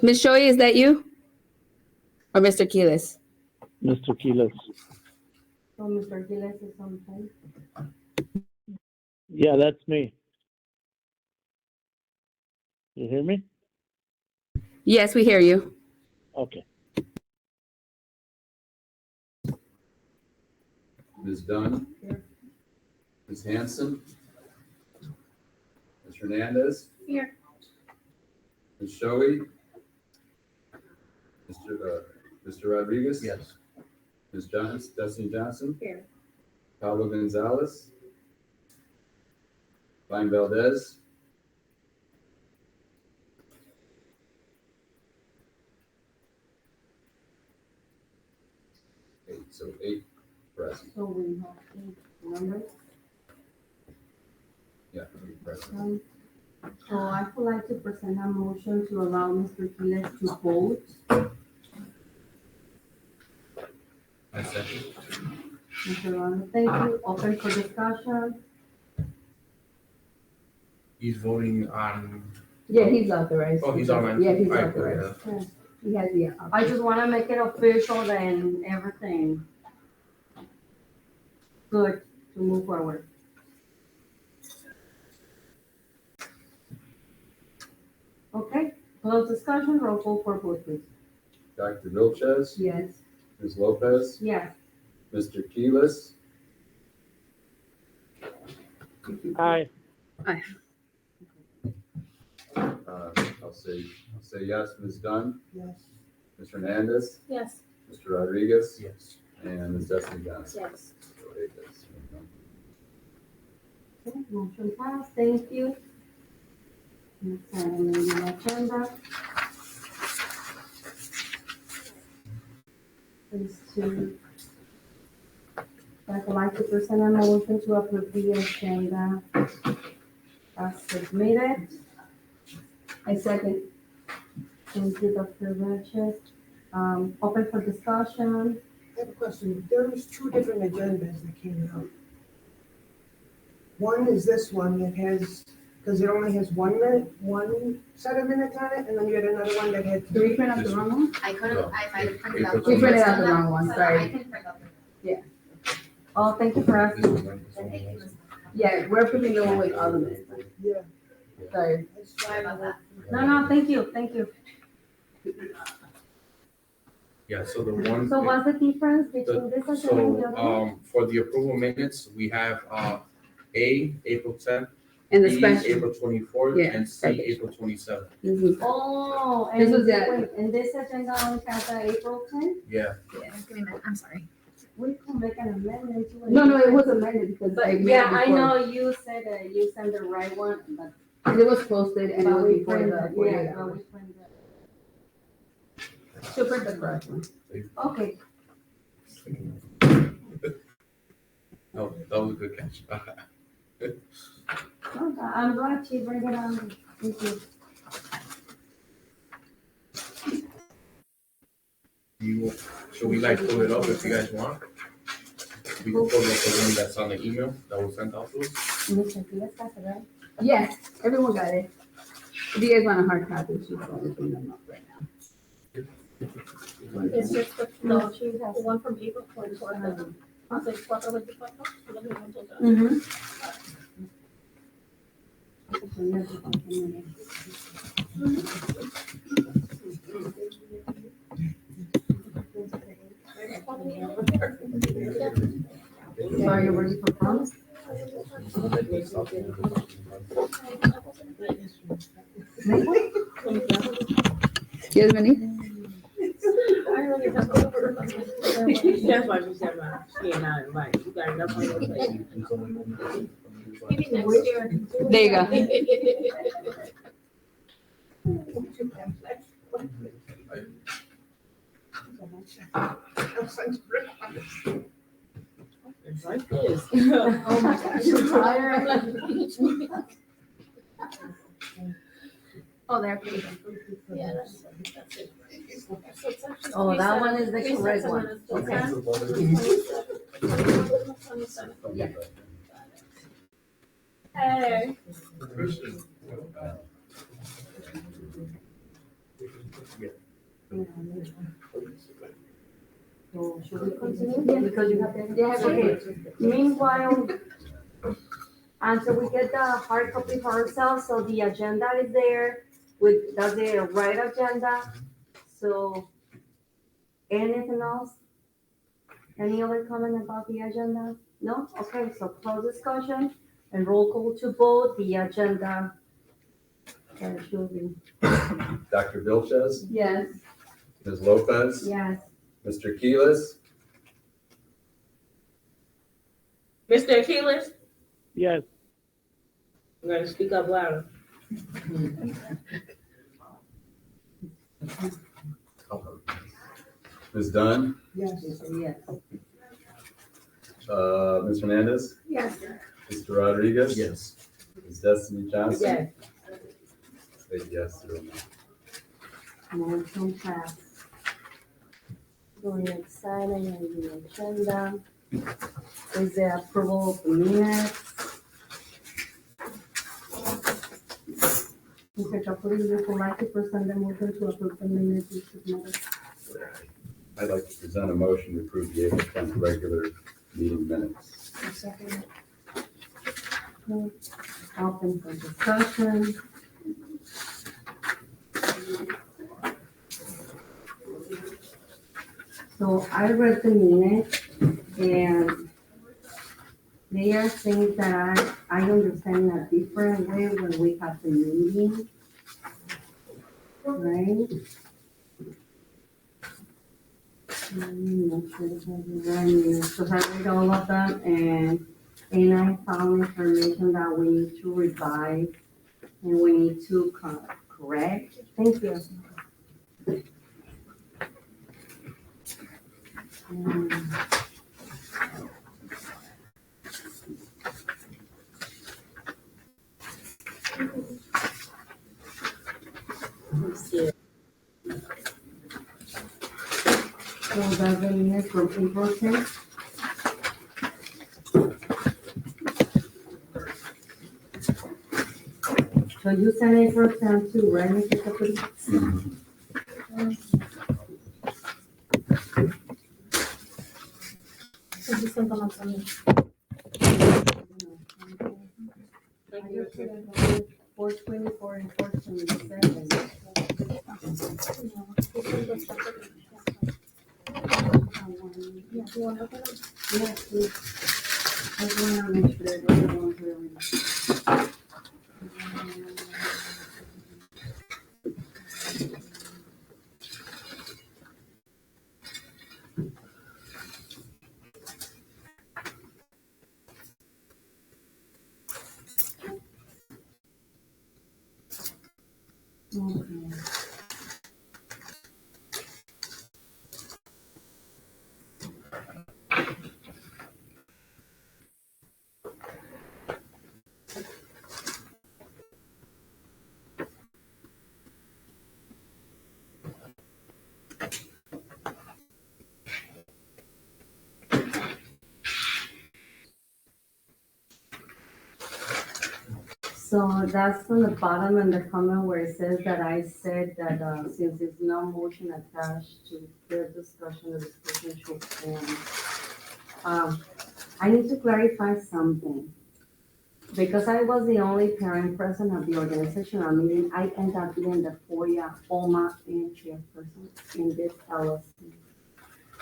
Ms. Shoei, is that you? Or Mr. Keelis? Mr. Keelis. So Mr. Gilles is on phone. Yeah, that's me. You hear me? Yes, we hear you. Okay. Ms. Dunn? Here. Ms. Hanson? Ms. Hernandez? Here. Ms. Shoei? Mr. Rodriguez? Yes. Ms. Johnson, Destiny Johnson? Here. Pablo Gonzalez? Vine Valdez? So 8 present. So we have 8 members. Yeah, 8 present. So I would like to present a motion to allow Mr. Gilles to vote. I second. Mr. Ronald, thank you. Open for discussion. He's voting on. Yeah, he's authorized. Oh, he's on. Yeah, he's Alright, authorized. yeah. He has the. I just want to make it official and everything good to move forward. Okay, close discussion, roll call for vote, please. Dr. Vilches? Yes. Ms. Lopez? Yes. Mr. Keelis? Aye. I'll say yes. Ms. Dunn? Yes. Ms. Hernandez? Yes. Mr. Rodriguez? Yes. And Ms. Destiny Johnson? Yes. So 8 yes. Okay, motion passed, thank you. Next item on the agenda is to, I'd like to present a motion to approve the agenda as submitted. I second. Thank you, Dr. Vilches. Open for discussion. I have a question. There was 2 different agendas that came out. One is this one that has, because it only has 1 minute, 1 set of minutes on it, and then you had another one that had Did we print out the wrong one? I could have, I might have printed out. We printed out the wrong one, So sorry. I can print out the. Oh, thank you for asking. Thank you, Ms. Yeah, we're printing the one with all the minutes. Yeah. Sorry. Sorry about that. No, thank you, thank you. Yeah, so the one. So what's the difference between this agenda and the other one? So, for the approval minutes, we have, A, April 10th, And the B, special. April 24th, Yeah, and C, perfect. April 27th. This is. Oh, This and was that- wait, and this agenda only has the April 10th? Yeah, Give me a minute, I'm sorry. We can make an amendment to it. No, it was amended because I But made yeah, it I before. know you said you sent the right one, but. It was posted and it but was we before printed- the 48 Yeah, but hours. we printed. She'll print the correct one. Okay, no, that was a good catch. okay, I'm glad she bring it on. Thank you. Should we like pull it up if you guys want? We can pull up the one that's on the email that was sent out to us. Mr. Diaz has it, right? Yes, everyone got it. If you guys want a hard copy, she's going to bring them up right now. Es just No, she has. the one from April 24th. Hace 4:24. Lo mismo total. Mhm. So are you ready for promise? Yes, Minnie? I really have to remember. That's why we said, she and I, right, you got enough on your plate. Maybe next year. There you go. It's like this. Oh my gosh, you're tired. Oh, there. Yeah, that's it. So section Oh, that one is the 27 correct one. Okay. Hey. So should we continue? Because you have to. Yeah, Okay. Meanwhile, until we get the hard copy for ourselves, so the agenda is there with, that's the right agenda. So anything else? Any other comment about the agenda? No? Okay, so close discussion and roll call to vote the agenda. Should be, Dr. Vilches, Yes. Ms. Lopez, yes. Mr. Keelis, Mr. Achilles, Yes. I'm gonna speak up louder. Ms. Dunn, Yes. Yes. Ms. Hernandez, Yes. Mr. Rodriguez. Yes. Ms. Destiny Johnson. Yes. Say yes, zero no. Motion passed. Going next item on the agenda is the approval of the minutes. Mr. Chapuri, would you like to present the motion to approve the minutes you submitted? I'd like to present a motion to approve the April 10th regular meeting minutes. Open for discussion. So I read the minutes and there are things that I understand a different way when we have the meeting. Right? Not sure if I have the right minutes, because I read all of them and I found information that we need to revise and we need to correct. Thank you. Yeah. So that's the minutes from April 10th. So you sent April 10th too, right, Mr. Capri? So you sent them up to me. I just put 424 and 427. Yeah, you want to open them? Yes, please. I just want to make sure that everyone's really. Okay. So that's on the bottom in the comment where it says that I said that since there's no motion attached to the discussion should end. I need to clarify something. Because I was the only parent present at the organizational meeting, I ended up being the FOIA, OMA, and chairperson in this LSC.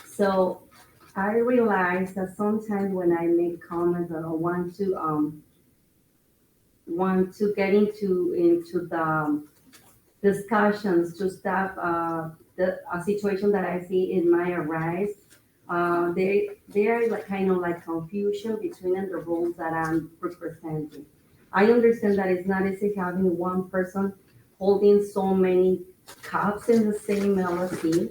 So I realized that sometimes when I make comments or want to get into the discussions to stop a situation that I see it might arise. There is like kind of like confusion between the roles that I'm representing. I understand that it's not easy having one person holding so many cups in the same LLC,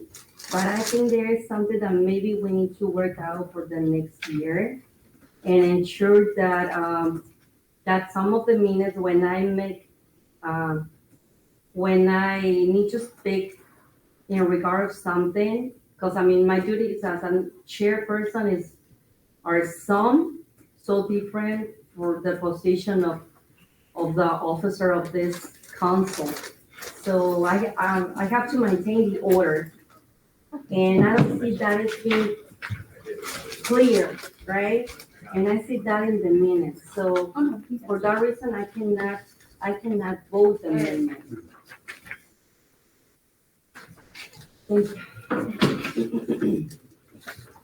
but I think there is something that maybe we need to work out for the next year. and ensure that, that some of the minutes when I make, when I need to speak in regard of something, because I mean, my duties as a chairperson are so different for the position of the officer of this council. So I have to maintain the order, and I don't see that as being clear, right? And I see that in the minutes. So for that reason, I cannot vote the amendment. Thank you.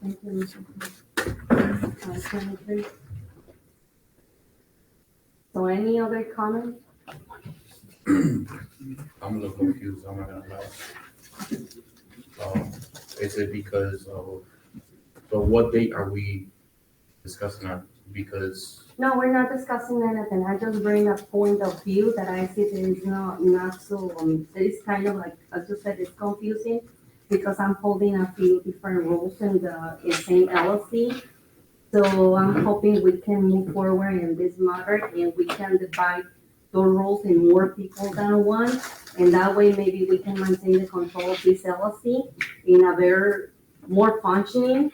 Thank you, Mr. Secretary. So any other comments? I'm a little confused, I'm not gonna lie. Is it because of, so what date are we discussing that? Because, No, we're not discussing anything. I just bring a point of view that I see that is not so, it's kind of like, as you said, it's confusing because I'm holding a few different roles in the same LLC. So I'm hoping we can move forward in this matter and we can divide the roles in more people than one. And that way, maybe we can maintain the control of this LLC in a better, more functioning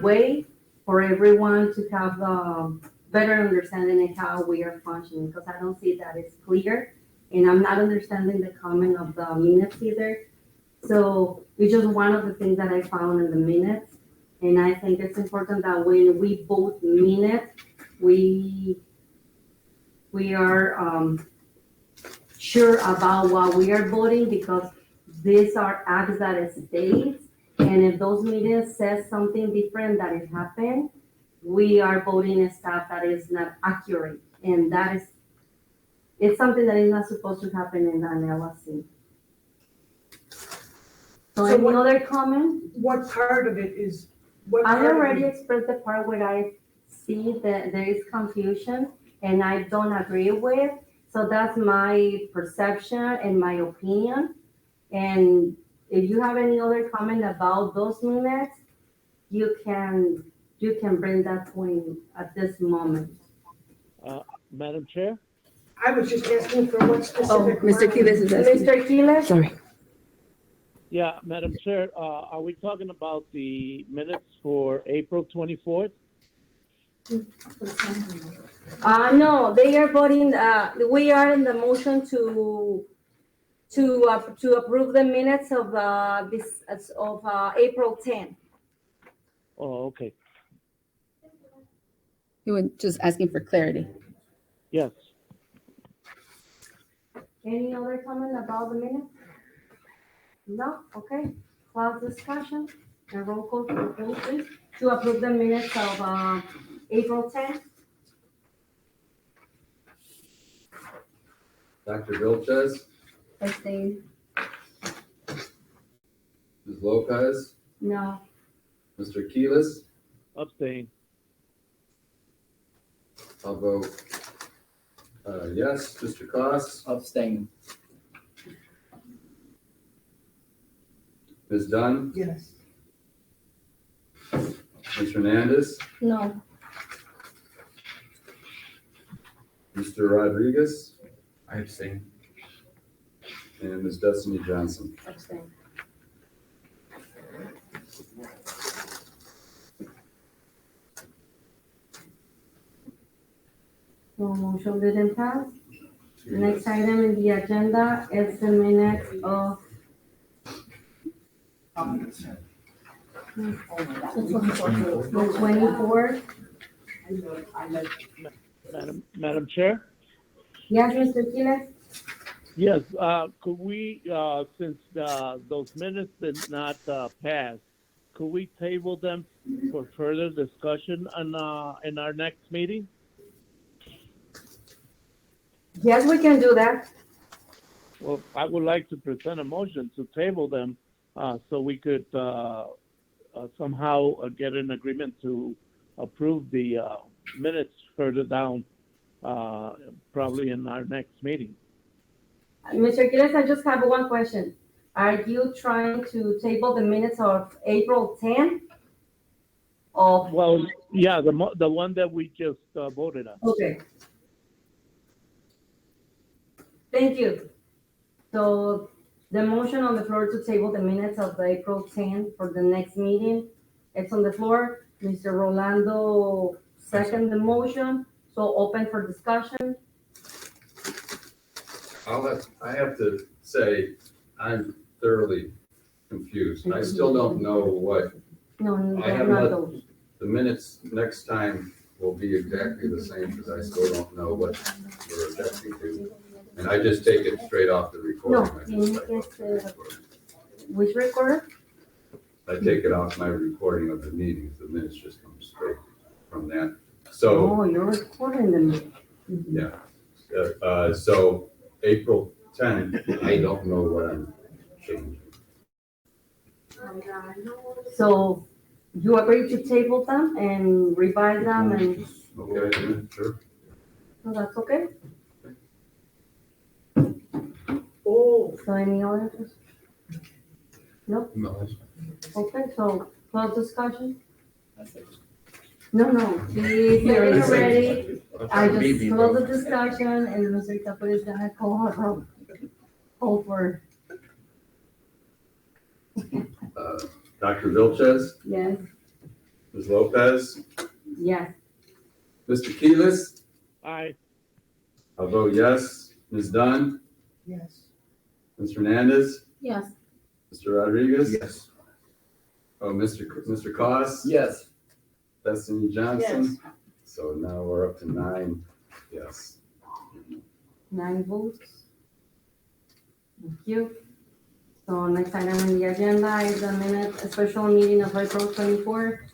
way for everyone to have a better understanding of how we are functioning, because I don't see that it's clear. And I'm not understanding the comment of the minutes either. So it's just one of the things that I found in the minutes. And I think it's important that when we vote minutes, we are sure about what we are voting, because these are acts that it states. And if those meetings says something different that it happened, we are voting stuff that is not accurate. And that is, it's something that is not supposed to happen in an LLC. So any other comment? What part of it is, what I part of already it? expressed the part where I see that there is confusion and I don't agree with. So that's my perception and my opinion. And if you have any other comment about those minutes, you can bring that point at this moment. Madam Chair? I was just asking for what specific. Mr. part. Quiles is asking. Mr. Quiles? Sorry. Yeah, Madam Chair, are we talking about the minutes for April 24th? No, they are voting, we are in the motion to approve the minutes of, April 10. Oh, okay. You were just asking for clarity. Yes. Any other comment about the minutes? No? Okay. Close discussion and roll call for the vote, please, to approve the minutes of, April 10. Dr. Vilches, Abstain. Ms. Lopez, No. Mr. Keelis, Abstain. I'll vote yes. Mr. Koss, Abstain. Ms. Dunn, Yes. Ms. Hernandez, No. Mr. Rodriguez, I abstain. and Ms. Destiny Johnson. Abstain. So motion didn't pass. Next item in the agenda is the minutes of the 24th. Madam Chair? Yes, Mr. Quiles? Yes, could we, since those minutes did not pass, could we table them for further discussion in our next meeting? Yes, we can do that. Well, I would like to present a motion to table them so we could somehow get an agreement to approve the minutes further down, probably in our next meeting. Mr. Quiles, I just have one question. Are you trying to table the minutes of April 10? of, Well, yeah, the one that we just voted on. okay. Thank you. So the motion on the floor to table the minutes of the April 10 for the next meeting, it's on the floor. Mr. Rolando second the motion, so open for discussion. I have to say, I'm thoroughly confused. I still don't know what, No, I have not not- those. the minutes next time will be exactly the same, because I still don't know what we're objecting to. And I just take it straight off the recording. No, I you just need type to- up. Which recorder? I take it off my recording of the meetings, the minutes just come straight from that. So, Oh, you're recording them. yeah. So April 10th, I don't know what I'm changing. So you agree to table them and revise them and, Okay, yeah, sure. so that's okay? Oh, So any other? No? No, Okay, so close discussion? No, he's getting ready. I just close the discussion and Mr. Caput is gonna call her roll. Call for, Dr. Vilches, yes, Ms. Lopez, yes. Mr. Keelis, Aye. I'll vote yes. Ms. Dunn, yes. Ms. Hernandez, Yes. Mr. Rodriguez. Yes. Oh, Mr. Cos. Yes. Destiny Johnson. So now we're up to 9, yes. 9 votes. Thank you. So next item on the agenda is a special meeting of April 24.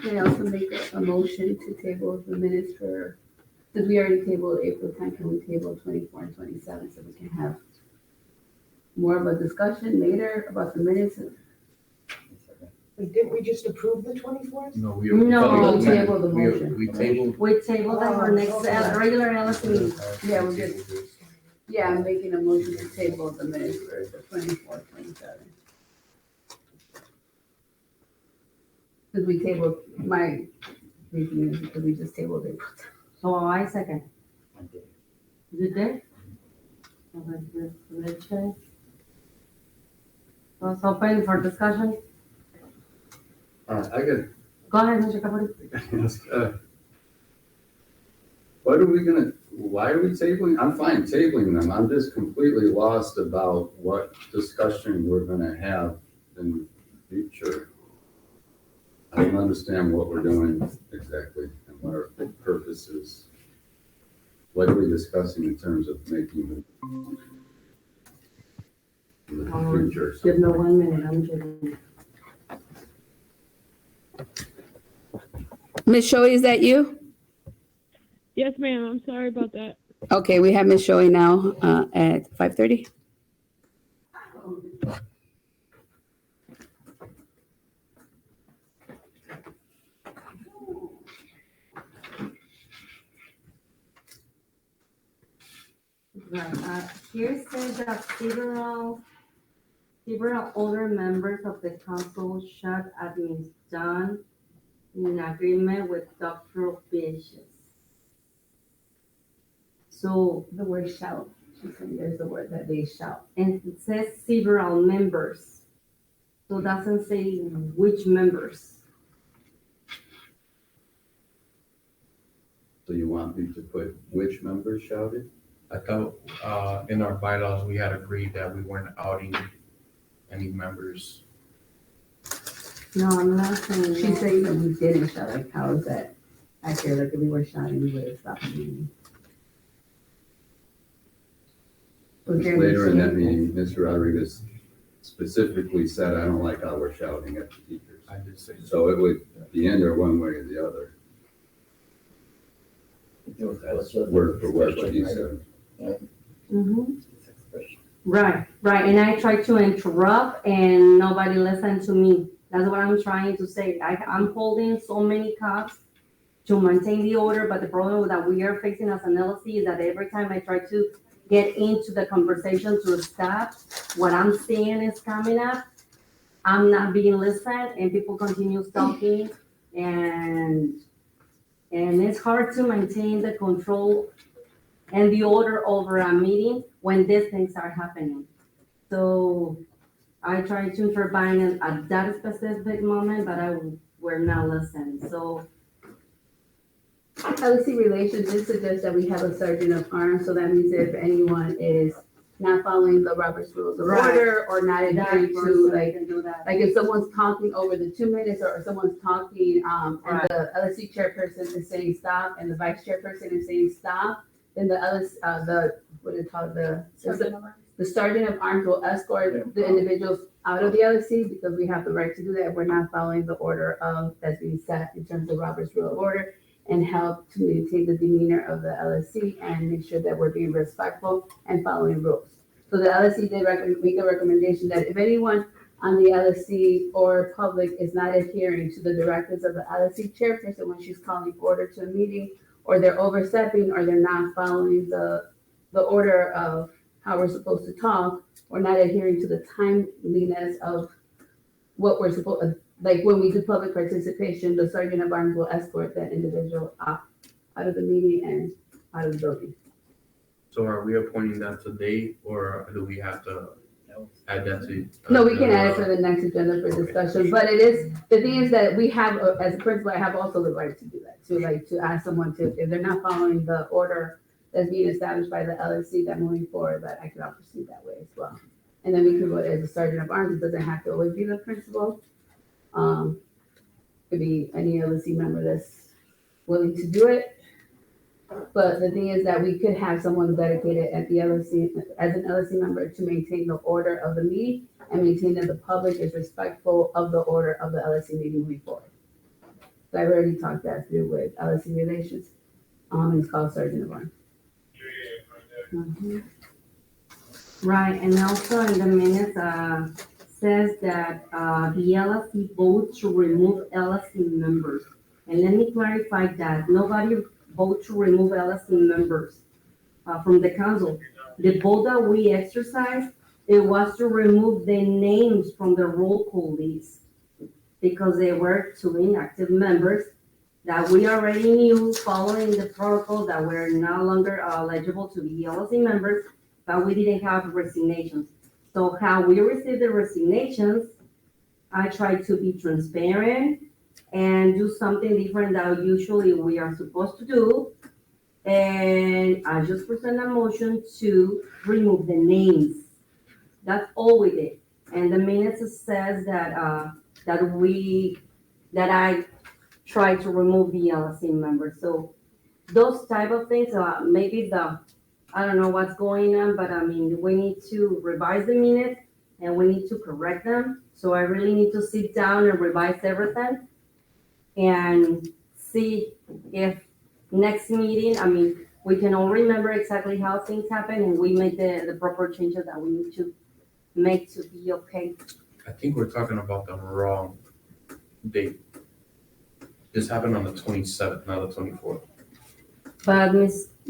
Can I also make a motion to table the minutes for, because we already tabled April 10, can we table 24 and 27 so we can have more of a discussion later about the minutes? Wait, didn't we just approve the 24th? No, we. No, we tabled the motion. We tabled. We table that for next regular LSC meeting. Yeah, we're good. Yeah, I'm making a motion to table the minutes for the 24, 27. Because we tabled, my reasoning is because we just tabled it. So I second. You did? Let's check. So it's open for discussion. I got, Go ahead, Mr. Caput. why are we tabling? I'm fine tabling them. I'm just completely lost about what discussion we're gonna have in the future. I don't understand what we're doing exactly and what our purpose is. What are we discussing in terms of making the future? Give me 1 minute, I'm checking. Ms. Shoei, is that you? Yes, ma'am. I'm sorry about that. Okay, we have Ms. Shoei now at 5:30. Right, here says that several older members of the council shall admit done in agreement with Dr. Vicious. So, The word shall, she's saying there's the word that they shall. and it says several members. So it doesn't say which members. So you want me to put which members shouted? I thought, in our bylaws, we had agreed that we weren't outing any members. No, I'm not saying. She's saying that we didn't shout, like, how is that accurate? Like, if we were shouting, we would have stopped the meeting. Was there Later in that any- meeting, Mr. Rodriguez specifically said, I don't like how we're shouting at the teachers. I did say. So it would be in there one way or the other, word for word what he said. Mhm. Right, and I tried to interrupt and nobody listened to me. That's what I'm trying to say. I'm holding so many cops to maintain the order, but the problem that we are facing as an LLC is that every time I try to get into the conversation to stop, what I'm seeing is coming up. I'm not being listened and people continue talking and it's hard to maintain the control and the order over a meeting when these things are happening. So I try to intervene at that specific moment, but were not listened. So LSC Relations did suggest that we have a sergeant of arms, so that means if anyone is not following the Robert's Rules of Right. Order or not that adhering to, person like, can do that. like if someone's talking over the 2 minutes or someone's talking, and Right. the LSC chairperson is saying stop and the vice chairperson is saying stop, then the what do you call it, the sergeant of arms will escort the individuals out of the LSC because we have the right to do that if we're not following the order of, that's being set in terms of Robert's Rule of Order, and help to maintain the demeanor of the LSC and make sure that we're being respectful and following rules. So the LSC did make a recommendation that if anyone on the LSC or public is not adhering to the directives of the LSC chairperson when she's calling order to a meeting, or they're overstepping, or they're not following the order of how we're supposed to talk, or not adhering to the timeliness of what we're supposed, like when we do public participation, the sergeant of arms will escort that individual out of the meeting and out of the building. So are we appointing that today, or do we have to add that to? No, we can add it for the next agenda for Okay. discussion, but it is, the thing is that we have, as a principal, I have also the right to do that, to ask someone to, if they're not following the order that's being established by the LSC, that moving forward, that I could all proceed that way as well. And then we can vote as a sergeant of arms, it doesn't have to always be the principal. Could be any LSC member that's willing to do it. But the thing is that we could have someone dedicated at the LSC, as an LSC member, to maintain the order of the meeting and maintain that the public is respectful of the order of the LSC meeting moving forward. So I've already talked that through with LSC Relations. It's called Sergeant of Arms. Right, and also in the minutes, says that, the LSC votes to remove LSC members. And let me clarify that, nobody vote to remove LSC members, from the council. The vote that we exercised, it was to remove the names from the roll call list. Because they were two inactive members that we already knew following the protocol that were no longer eligible to be LSC members, but we didn't have resignations. So how we received the resignations, I tried to be transparent and do something different that usually we are supposed to do. And I just present a motion to remove the names. That's all we did. And the minutes says that, that I tried to remove the LSC members. So those type of things, maybe I don't know what's going on, but I mean, we need to revise the minutes and we need to correct them. So I really need to sit down and revise everything and see if next meeting, I mean, we can all remember exactly how things happen and we make the proper changes that we need to make to be okay. I think we're talking about the wrong date. This happened on the 27th, not the 24th. But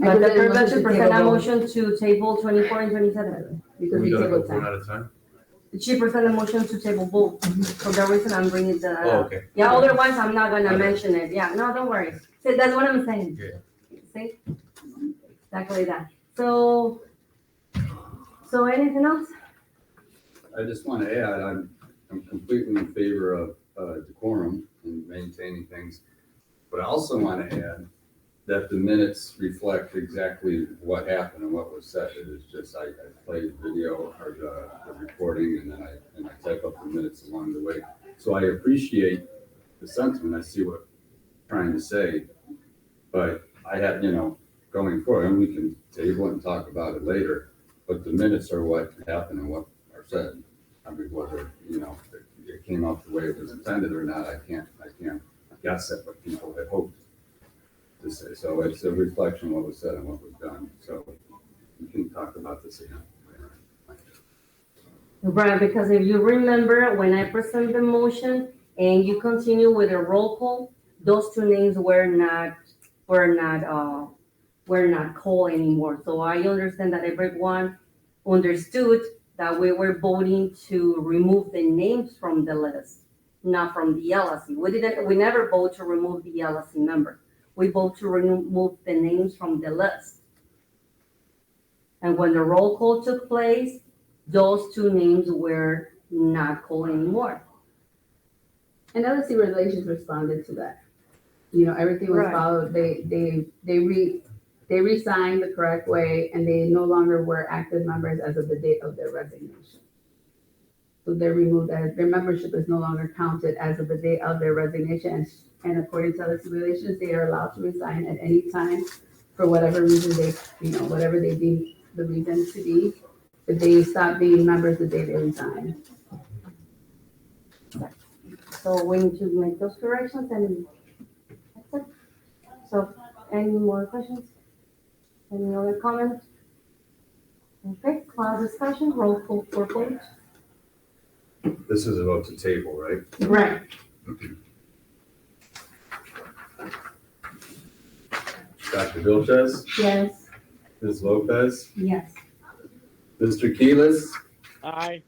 I the did a president motion should to present a table motion to table 24 and 27. Because We we gotta go tabled one time. at a time? She presented a motion to table both. For the reason I'm bringing the. Oh, okay. Yeah, otherwise I'm not gonna Okay. mention it. Yeah, no, don't worry. See, that's what I'm saying. Yeah. See? Exactly that. So anything else? I just want to add, I'm completely in favor of decorum and maintaining things. But I also want to add that the minutes reflect exactly what happened and what was said. It is just, I play the video or the recording and then I type up the minutes along the way. So I appreciate the sentiment. I see what you're trying to say. But I have, going forward, and we can table it and talk about it later, but the minutes are what happened and what are said. I mean, whether, it came out the way it was intended or not, I can't guess at what people had hoped to say. So it's a reflection of what was said and what was done. So we can talk about this again. Right, because if you remember, when I present the motion and you continue with a roll call, those two names were not called anymore. So I understand that everyone understood that we were voting to remove the names from the list, not from the LSC. We never vote to remove the LSC member. We vote to remove the names from the list. And when the roll call took place, those two names were not called anymore. And LSC Relations responded to that. You know, everything was Right. followed, they resigned the correct way, and they no longer were active members as of the date of their resignation. So they're removed, as their membership is no longer counted as of the date of their resignation, and according to LSC Relations, they are allowed to resign at any time for whatever reason whatever they deem the reason to be, but they stop being members the day they resign. So we need to make those corrections and that's it. So any more questions? Any other comments? Okay, call discussion, roll call for vote. This is about to table, right? Right. Dr. Vilches, Yes. Ms. Lopez, Yes. Mr. Keelis, Aye.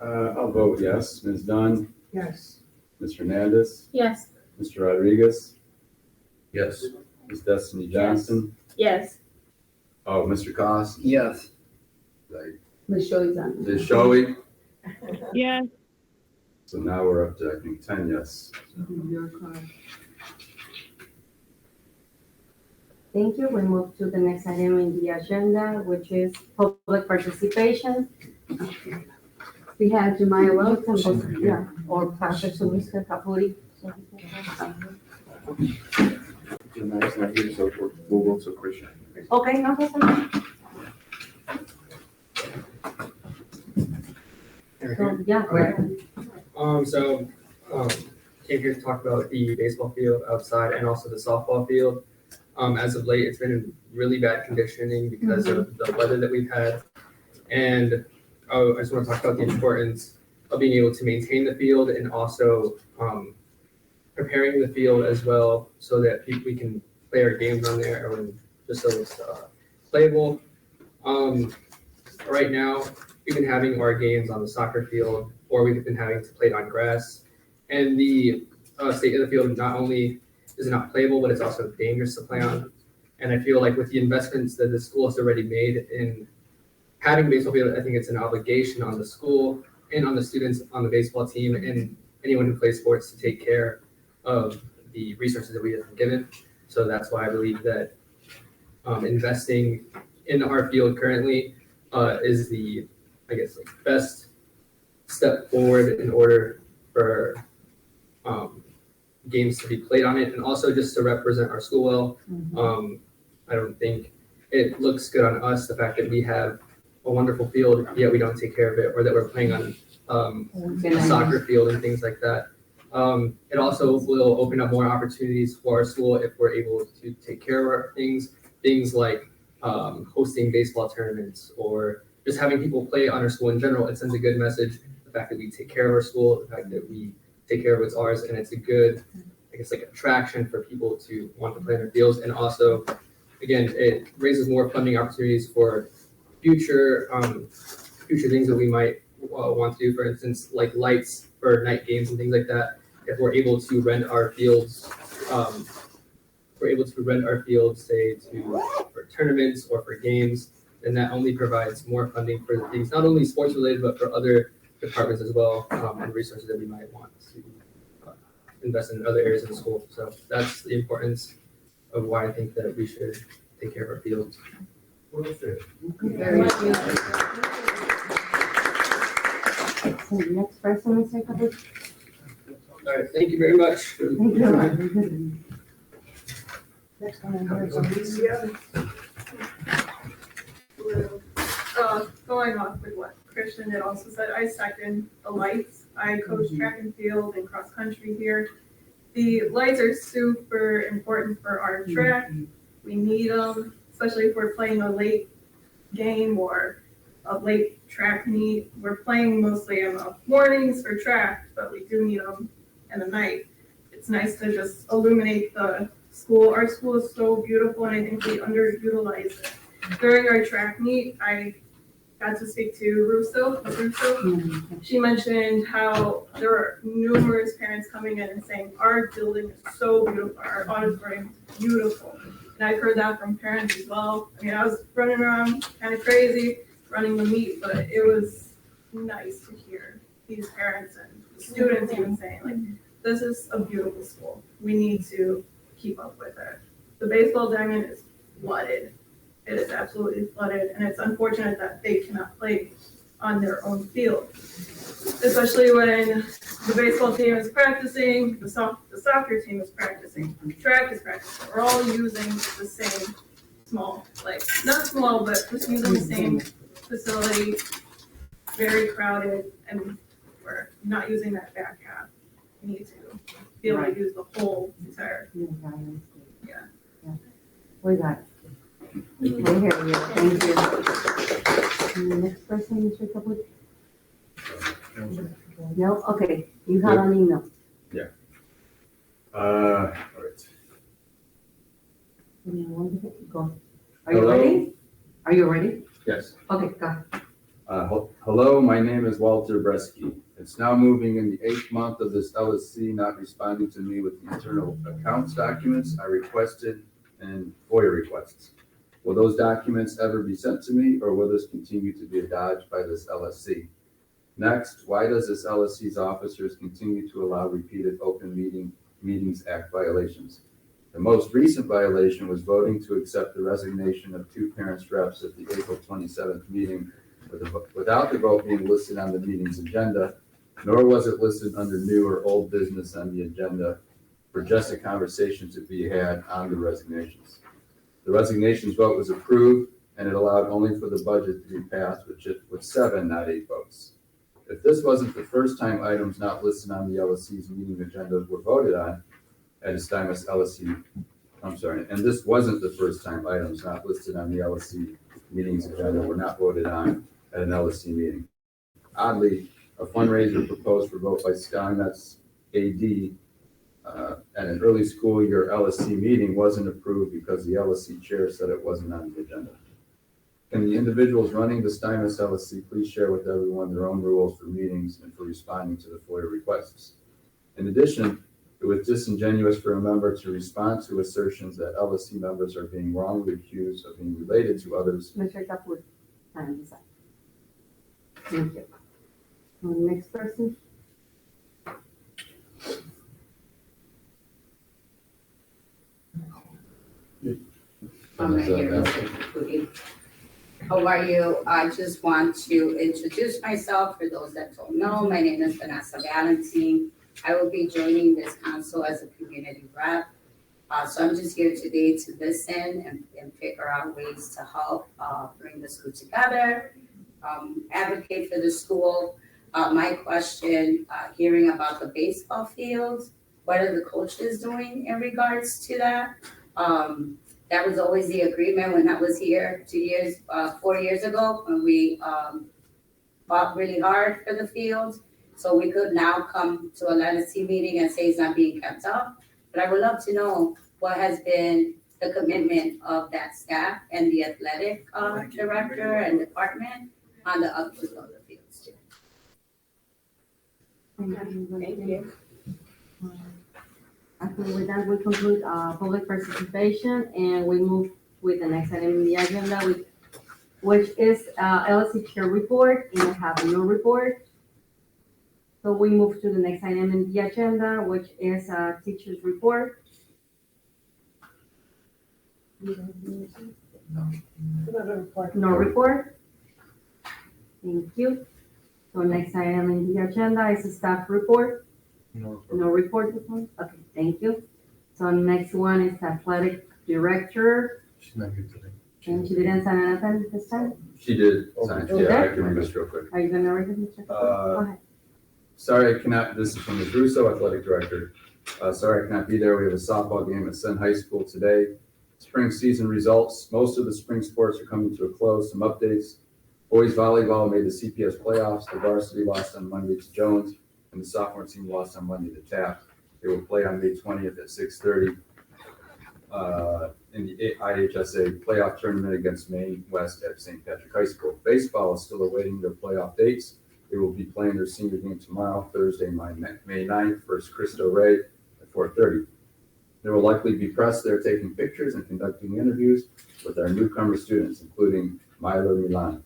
I'll vote yes. Ms. Dunn, Yes. Ms. Hernandez, Yes. Mr. Rodriguez, Yes. Ms. Destiny Johnson. Yes. Oh, Mr. Cost, Yes. like, Ms. Shoei's on. Ms. Shoei. Yes. So now we're up to, I think, 10 yes. Your card. Thank you. We move to the next item in the agenda, which is public participation. We have Jemiah Wilson. Yeah, or pass it to Mr. Capuri. Tonight's not here, so we'll go to Christian. Okay, no, that's okay. So, yeah, go ahead. Came here to talk about the baseball field outside and also the softball field. As of late, it's been in really bad conditioning because of the weather that we've had. And I just want to talk about the importance of being able to maintain the field and also preparing the field as well so that we can play our games on there and just so it's playable. Right now, we've been having our games on the soccer field, or we've been having to play it on grass. And the state of the field not only is not playable, but it's also dangerous to play on. And I feel like with the investments that the school has already made in having a baseball field, I think it's an obligation on the school and on the students on the baseball team and anyone who plays sports to take care of the resources that we have been given. So that's why I believe that investing in our field currently is the, I guess, like best step forward in order for games to be played on it and also just to represent our school well. I don't think it looks good on us, the fact that we have a wonderful field, yet we don't take care of it, or that we're playing on a soccer field and things like that. It also will open up more opportunities for our school if we're able to take care of our things like hosting baseball tournaments or just having people play on our school in general. It sends a good message, the fact that we take care of our school, the fact that we take care of what's ours, and it's a good, I guess, like attraction for people to want to play in their fields. And also, again, it raises more funding opportunities for future things that we might want to do. For instance, like lights for night games and things like that. If we're able to rent our fields, say for tournaments or for games, then that only provides more funding for the things, not only sports related, but for other departments as well, and resources that we might want to invest in other areas of the school. So that's the importance of why I think that we should take care of our fields. Very good. So next person, Mr. Capuri. All right, thank you very much. Thank you. Next one I have is Alicia. Going off with what Christian had also said, I second the lights. I coach track and field and cross country here. The lights are super important for our track. We need them, especially if we're playing a late game or a late track meet. We're playing mostly in the mornings for track, but we do need them in the night. It's nice to just illuminate the school. Our school is so beautiful, and I think we underutilize it. During our track meet, I got to speak to Ms. Russo. She mentioned how there are numerous parents coming in and saying, our building is so beautiful, our auditorium is beautiful. And I've heard that from parents as well. I mean, I was running around kind of crazy, running the meet, but it was nice to hear these parents and the students even saying, like, this is a beautiful school. We need to keep up with it. The baseball diamond is flooded. It is absolutely flooded, and it's unfortunate that they cannot play on their own field, especially when the baseball team is practicing, the soccer team is practicing, track is practicing. We're all using the same small, like, not small, but just using the same facility, very crowded, and we're not using that back half. We need to be able to use the whole entire. Yeah. We got it. We're here, thank you. And the next person, Mr. Kaput? No, okay, you have an email. All right. Go. Are you Hello? ready? Are you ready? Yes. Okay, go. Hello, my name is Walter Bresky. It's now moving in the 8th month of this LSC not responding to me with the internal accounts documents I requested and FOIA requests. Will those documents ever be sent to me, or will this continue to be a dodge by this LSC? Next, why does this LSC's officers continue to allow repeated Open Meetings Act violations? The most recent violation was voting to accept the resignation of 2 parents reps at the April 27th meeting without the vote being listed on the meeting's agenda, nor was it listed under new or old business on the agenda for just a conversation to be had on the resignations. The resignations vote was approved, and it allowed only for the budget to be passed with 7, not 8 votes. If this wasn't the first time items not listed on the LSC's meeting agendas were voted on at its time as LSC, and this wasn't the first time items not listed on the LSC meeting's agenda were not voted on at an LSC meeting. Oddly, a fundraiser proposed for vote by Skymet's AD at an early school year LSC meeting wasn't approved because the LSC chair said it wasn't on the agenda. Can the individuals running the Steinmetz LSC please share with everyone their own rules for meetings and for responding to the FOIA requests? In addition, it was disingenuous for a member to respond to assertions that LSC members are being wrongly accused of being related to others. Mr. Kaput, time is up. Thank you. Next person? I'm right here, Mr. Kaput. How are you? I just want to introduce myself for those that don't know. My name is Vanessa Valentine. I will be joining this council as a community rep. So I'm just here today to listen and figure out ways to help bring the school together, advocate for the school. My question, hearing about the baseball fields, what are the coaches doing in regards to that? That was always the agreement when I was here 4 years ago, when we fought really hard for the fields. So we could now come to a LSC meeting and say it's not being kept up. But I would love to know what has been the commitment of that staff and the athletic director and department on the upkeep of the fields too. Thank you. After with that, we conclude public participation and we move with the next item in the agenda, which is LSC chair report, and I have no report. So we move to the next item in the agenda, which is teacher's report. No report. Thank you. So next item in the agenda is a staff report. No report. Okay, thank you. So next one is athletic director. She's not here today. And she didn't sign anything this time? She did sign. Okay. Yeah, I can read this real quick. Are you gonna read it, Mr. Go ahead. Sorry, I cannot, this is from Ms. Russo, athletic director. Sorry, I cannot be there. We have a softball game at Sen High School today. Spring season results. Most of the spring sports are coming to a close. Some updates. Boys volleyball made the CPS playoffs. The varsity lost on Monday to Jones, and the sophomore team lost on Monday to Taft. They will play on May 20th at 6:30. in the IHSA playoff tournament against Maine West at St. Patrick High School. Baseball is still awaiting their playoff dates. They will be playing their senior game tomorrow, Thursday, May 9th, versus Cristo Rey at 4:30. There will likely be press there taking pictures and conducting interviews with our newcomer students, including Milo Milan.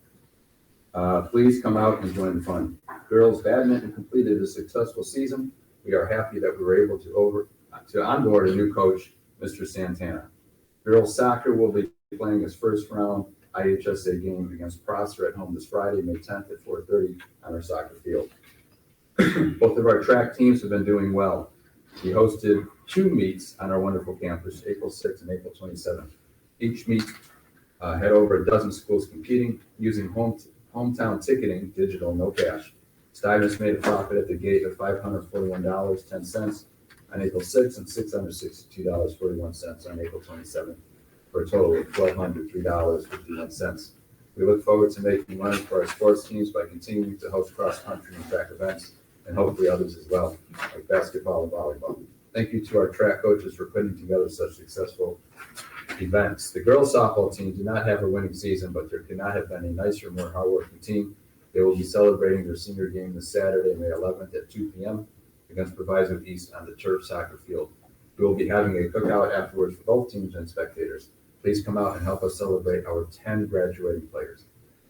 Please come out and join the fun. Girls badminton completed a successful season. We are happy that we were able to onboard a new coach, Mr. Santana. Girls soccer will be playing its first round IHSA game against Prosser at home this Friday, May 10th at 4:30 on our soccer field. Both of our track teams have been doing well. We hosted 2 meets on our wonderful campus, April 6th and April 27th. Each meet had over a dozen schools competing using hometown ticketing, digital, no cash. Stuyvesant made a profit at the gate of $541.10 on April 6th and $662.41 on April 27th, for a total of $1,203.51. We look forward to making money for our sports teams by continuing to host cross-country and track events, and hopefully others as well, like basketball and volleyball. Thank you to our track coaches for putting together such successful events. The girls softball team did not have a winning season, but there could not have been a nicer, more hardworking team. They will be celebrating their senior game this Saturday, May 11th at 2 p.m. against Proviso East on the turf soccer field. We will be having a cookout afterwards for both teams and spectators. Please come out and help us celebrate our 10 graduating players.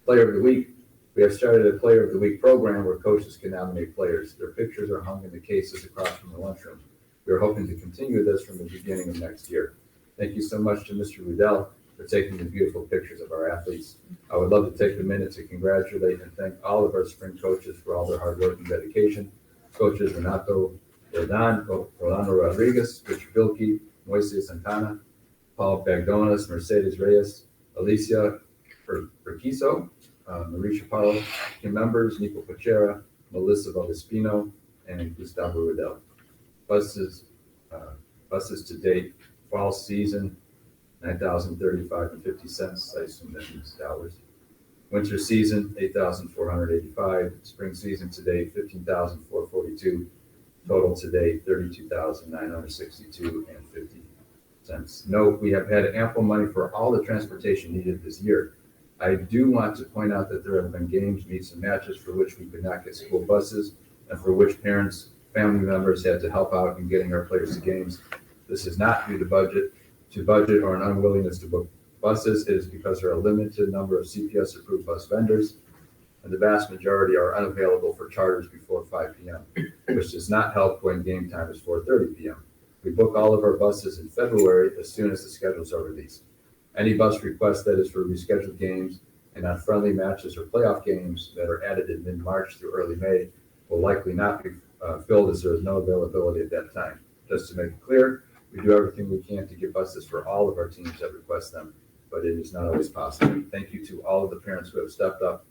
Player of the Week. We have started a Player of the Week program where coaches can nominate players. Their pictures are hung in the cases across from the lunchroom. We are hoping to continue this from the beginning of next year. Thank you so much to Mr. Rudell for taking the beautiful pictures of our athletes. I would love to take a minute to congratulate and thank all of our spring coaches for all their hard work and dedication. Coaches Renato Rolando Rodriguez, Richard Bilkey, Moises Santana, Paul Bagdonas, Mercedes Reyes, Alicia Urquizo, Marie Chaparro, team members Nico Pachera, Melissa Valdespino, and Gustavo Rudell. Buses to date, fall season, $9,035.50. I assume that means dollars. Winter season, $8,485. Spring season to date, $15,442. Total to date, $32,962.50. Note, we have had ample money for all the transportation needed this year. I do want to point out that there have been games, meets, and matches for which we could not get school buses and for which parents, family members had to help out in getting our players to games. This is not due to budget or an unwillingness to book buses. It is because there are a limited number of CPS approved bus vendors, and the vast majority are unavailable for charters before 5 p.m., which does not help when game time is 4:30 p.m. We book all of our buses in February as soon as the schedules are released. Any bus request that is for rescheduled games and on friendly matches or playoff games that are added in mid-March through early May will likely not be filled, as there is no availability at that time. Just to make it clear, we do everything we can to get buses for all of our teams that request them, but it is not always possible. Thank you to all of the parents who have stepped up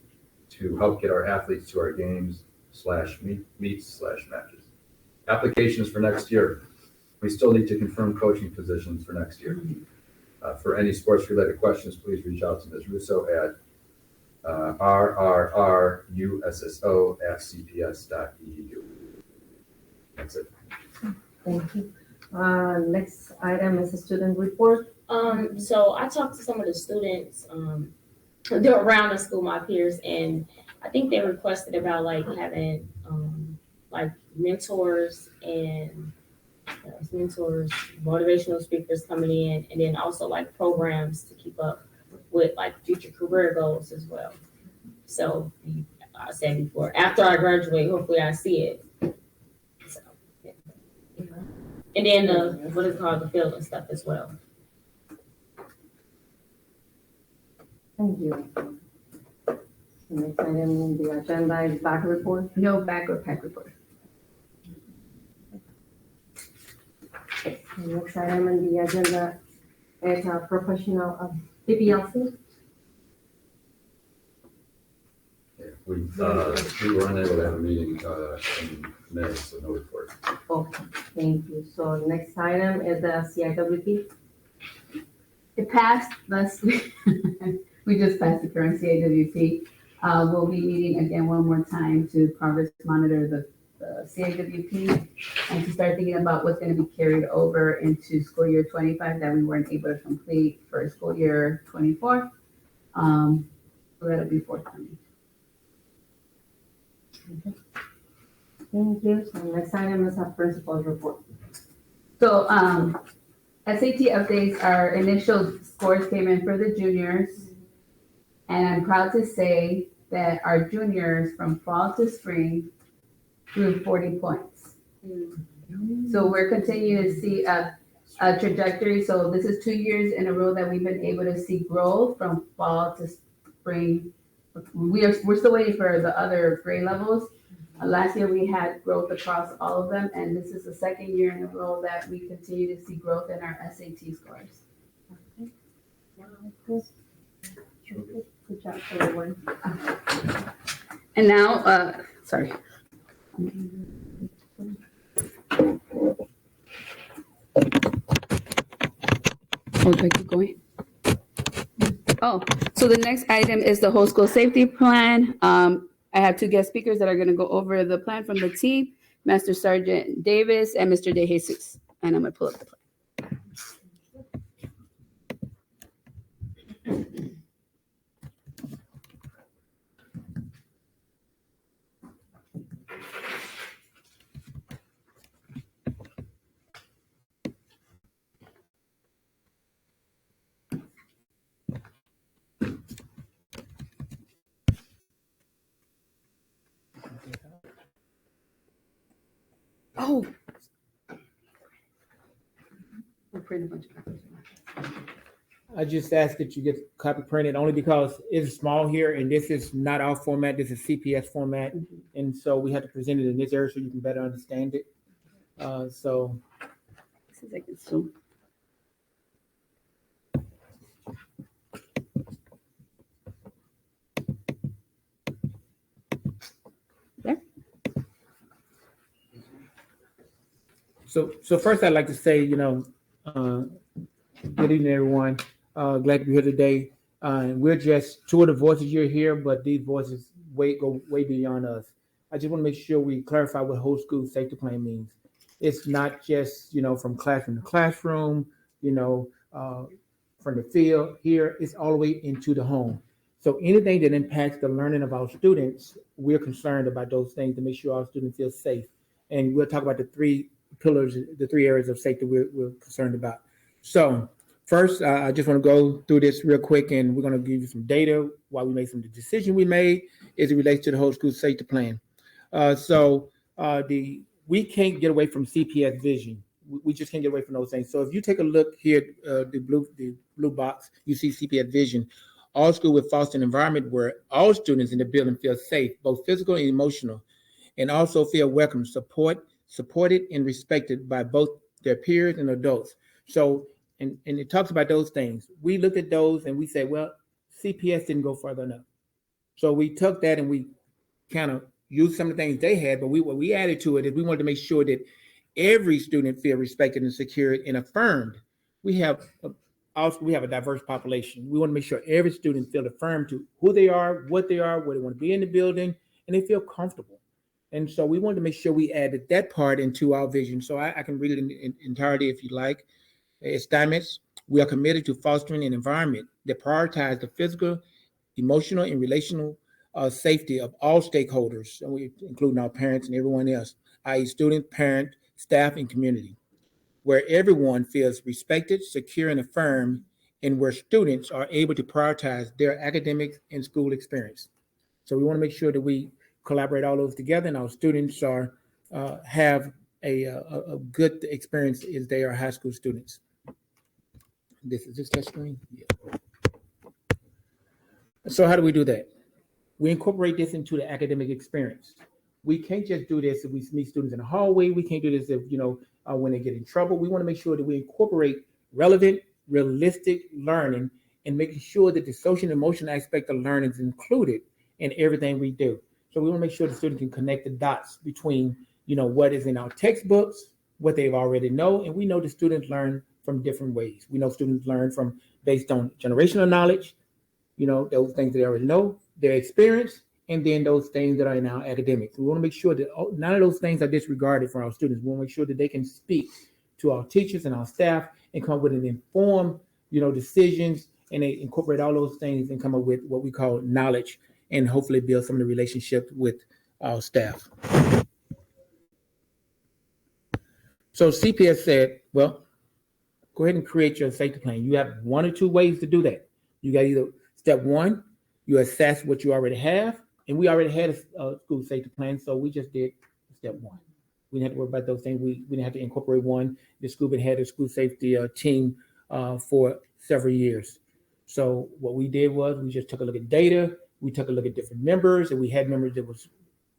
to help get our athletes to our games /meets/matches. Applications for next year. We still need to confirm coaching positions for next year. For any sports-related questions, please reach out to Ms. Russo at rrrusso@cps.edu. That's it. Thank you. Next item is a student report. So I talked to some of the students, they're around the school, my peers, and I think they requested about like having, like mentors and motivational speakers coming in, and then also like programs to keep up with like future career goals as well. So I said before, after I graduate, hopefully I see it. So, yeah. And then what is it called, the field and stuff as well. Thank you. The next item on the agenda is back report. No back or pack report. The next item on the agenda is a professional PPLC. Yeah, we were unable to have a meeting in May, so no report. Okay, thank you. So next item is the CIWP. It passed last week. We just passed the current CAWP. We'll be meeting again one more time to progress monitor the the CAWP and to start thinking about what's gonna be carried over into school year 25 that we weren't able to complete for school year 24. So that'll be forthcoming. Thank you. So next item is our principal's report. So, SAT updates, our initial scores came in for the juniors. And I'm proud to say that our juniors from fall to spring grew 40 points. So we're continuing to see a trajectory. So this is 2 years in a row that we've been able to see growth from fall to spring. We're still waiting for the other grade levels. Last year we had growth across all of them, and this is the second year in a row that we continue to see growth in our SAT scores. Good job, everyone. And now, sorry. Oh, do I keep going? Oh, so the next item is the whole school safety plan. I have 2 guest speakers that are gonna go over the plan from the team, Master Sergeant Davis and Mr. De Jesus. And I'm gonna pull up the plan. Oh. We'll print a bunch of copies. I just ask that you get copy printed only because it's small here and this is not our format, this is CPS format. And so we have to present it in this area so you can better understand it. So. This is like a Zoom. There. So first I'd like to say, good evening, everyone. Glad to be here today. We're just 2 of the voices you're here, but these voices go way beyond us. I just want to make sure we clarify what whole school safety plan means. It's not just, from classroom to classroom, from the field here, it's all the way into the home. So anything that impacts the learning of our students, we're concerned about those things to make sure our students feel safe. And we'll talk about the 3 pillars, the 3 areas of safety we're concerned about. So first, I just want to go through this real quick, and we're going to give you some data why we made some of the decision we made as it relates to the whole school safety plan. We can't get away from CPS vision. We just can't get away from those things. So if you take a look here, the blue box, you see CPS vision. All school will foster an environment where all students in the building feel safe, both physical and emotional, and also feel welcome, supported and respected by both their peers and adults. So, and it talks about those things. We looked at those and we said, well, CPS didn't go further enough. So we took that and we kind of used some of the things they had, but what we added to it is we wanted to make sure that every student feel respected and secured and affirmed. We have a diverse population. We want to make sure every student feel affirmed to who they are, where they want to be in the building, and they feel comfortable. And so we wanted to make sure we added that part into our vision. So I can read it in entirety if you like. It's diamonds. We are committed to fostering an environment that prioritizes the physical, emotional, and relational safety of all stakeholders, and we including our parents and everyone else, i.e. student, parent, staff, and community, where everyone feels respected, secure, and affirmed, and where students are able to prioritize their academic and school experience. So we want to make sure that we collaborate all those together, and our students have a good experience as they are high school students. This is this touch screen? Yeah. So how do we do that? We incorporate this into the academic experience. We can't just do this if we meet students in the hallway. We can't do this if, when they get in trouble. We want to make sure that we incorporate relevant, realistic learning and making sure that the social and emotional aspect of learning is included in everything we do. So we want to make sure the student can connect the dots between, what is in our textbooks, what they've already know, and we know the students learn from different ways. We know students learn based on generational knowledge, those things they already know, their experience, and then those things that are in our academics. We want to make sure that none of those things are disregarded for our students. We want to make sure that they can speak to our teachers and our staff and come up with an informed, decisions, and they incorporate all those things and come up with what we call knowledge, and hopefully build some of the relationships with our staff. So CPS said, well, go ahead and create your safety plan. You have one or two ways to do that. You got either step one, you assess what you already have, and we already had a school safety plan, so we just did step one. We didn't have to worry about those things. We didn't have to incorporate one. The school had a school safety team for several years. So what we did was we just took a look at data. We took a look at different members, and we had members that was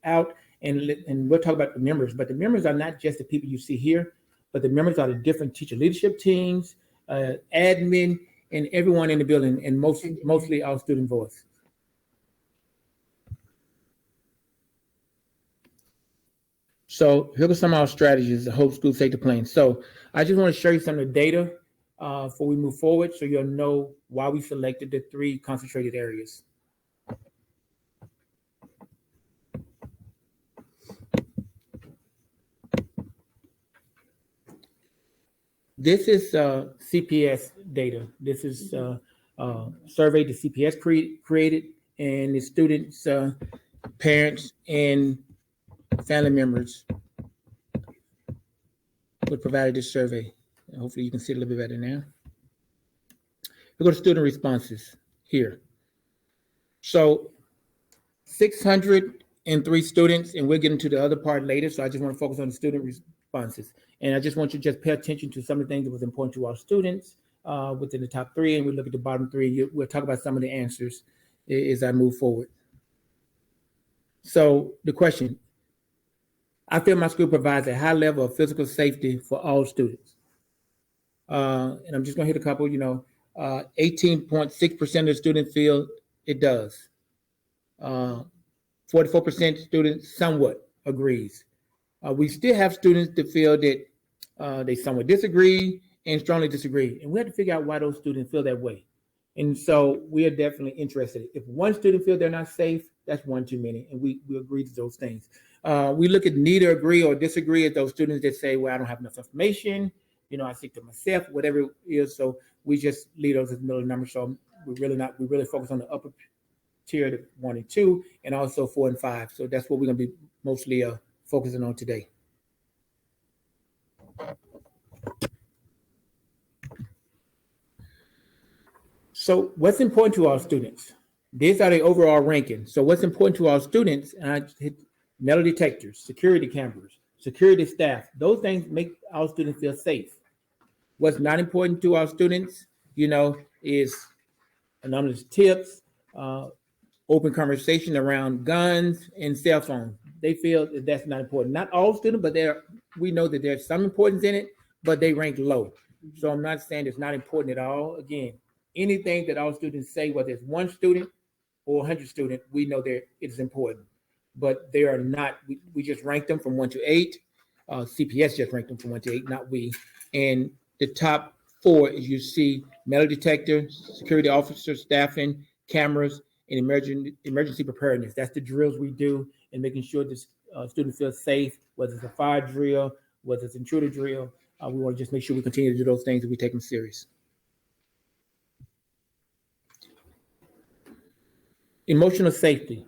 out, and we'll talk about the members, but the members are not just the people you see here, but the members are the different teacher leadership teams, admin, and everyone in the building, and mostly our student voice. So here are some of our strategies, the whole school safety plan. So I just want to show you some of the data before we move forward, so you'll know why we selected the 3 concentrated areas. This is CPS data. This is survey the CPS created, and the students, parents, and family members were provided this survey. Hopefully you can see it a little bit better now. We go to student responses here. So 603 students, and we'll get into the other part later, so I just want to focus on the student responses. And I just want you to just pay attention to some of the things that was important to our students within the top 3, and we look at the bottom 3. We'll talk about some of the answers as I move forward. So the question, I feel my school provides a high level of physical safety for all students. And I'm just gonna hit a couple, 18.6% of the students feel it does. 44% students somewhat agrees. We still have students that feel that they somewhat disagree and strongly disagree. And we have to figure out why those students feel that way. And so we are definitely interested. If one student feels they're not safe, that's one too many, and we agree to those things. We look at neither agree or disagree at those students that say, well, I don't have enough information, I think to myself, whatever it is. So we just leave those as middle numbers. So we really focus on the upper tier, the 1 and 2, and also 4 and 5. So that's what we're gonna be mostly focusing on today. So what's important to our students? These are the overall ranking. So what's important to our students, and I hit metal detectors, security cameras, security staff. Those things make our students feel safe. What's not important to our students, is anonymous tips, open conversation around guns and cell phones. They feel that that's not important. Not all students, but we know that there's some importance in it, but they rank low. So I'm not saying it's not important at all. Again, anything that our students say, whether it's 1 student or 100 students, we know that it's important. But they are not, we just rank them from 1 to 8. CPS just ranked them from 1 to 8, not we. And the top 4, as you see, metal detector, security officer, staffing, cameras, and emergency preparedness. That's the drills we do in making sure the student feels safe, whether it's a fire drill, whether it's an intruder drill. We want to just make sure we continue to do those things and we take them serious. Emotional safety.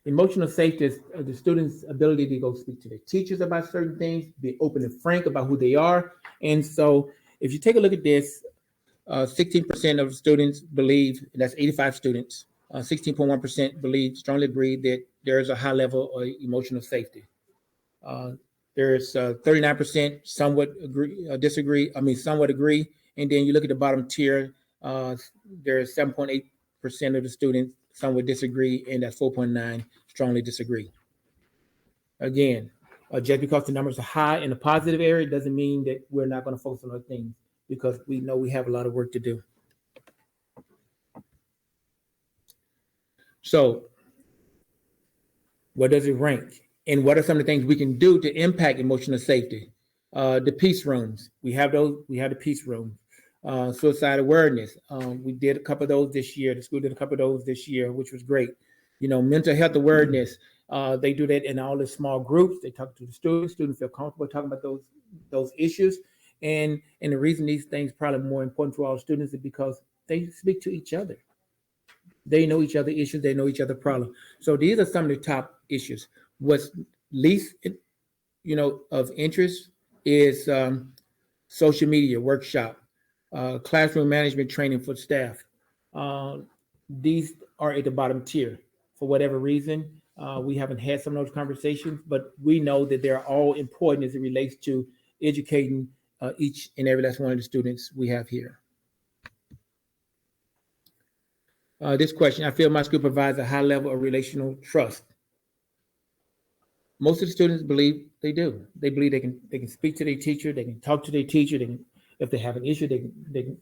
Emotional safety is the student's ability to go speak to their teachers about certain things, be open and frank about who they are. And so if you take a look at this, 16% of students believe, that's 85 students, 16.1% strongly agree that there is a high level of emotional safety. There's 39% somewhat somewhat agree. And then you look at the bottom tier, there's 7.8% of the students somewhat disagree, and that's 4.9 strongly disagree. Again, just because the numbers are high in the positive area doesn't mean that we're not going to focus on other things, because we know we have a lot of work to do. So what does it rank? And what are some of the things we can do to impact emotional safety? The peace rooms, we have those, we have the peace rooms. Suicide awareness, we did a couple of those this year. The school did a couple of those this year, which was great. mental health awareness. They do that in all the small groups. They talk to the students. Students feel comfortable talking about those issues. And the reason these things probably more important to all students is because they speak to each other. They know each other issues. They know each other problems. So these are some of the top issues. What's least, of interest is social media workshop, classroom management training for staff. These are at the bottom tier for whatever reason. We haven't had some of those conversations, but we know that they're all important as it relates to educating each and every last one of the students we have here. This question, I feel my school provides a high level of relational trust. Most of the students believe they do. They believe they can speak to their teacher, they can talk to their teacher, if they have an issue, they can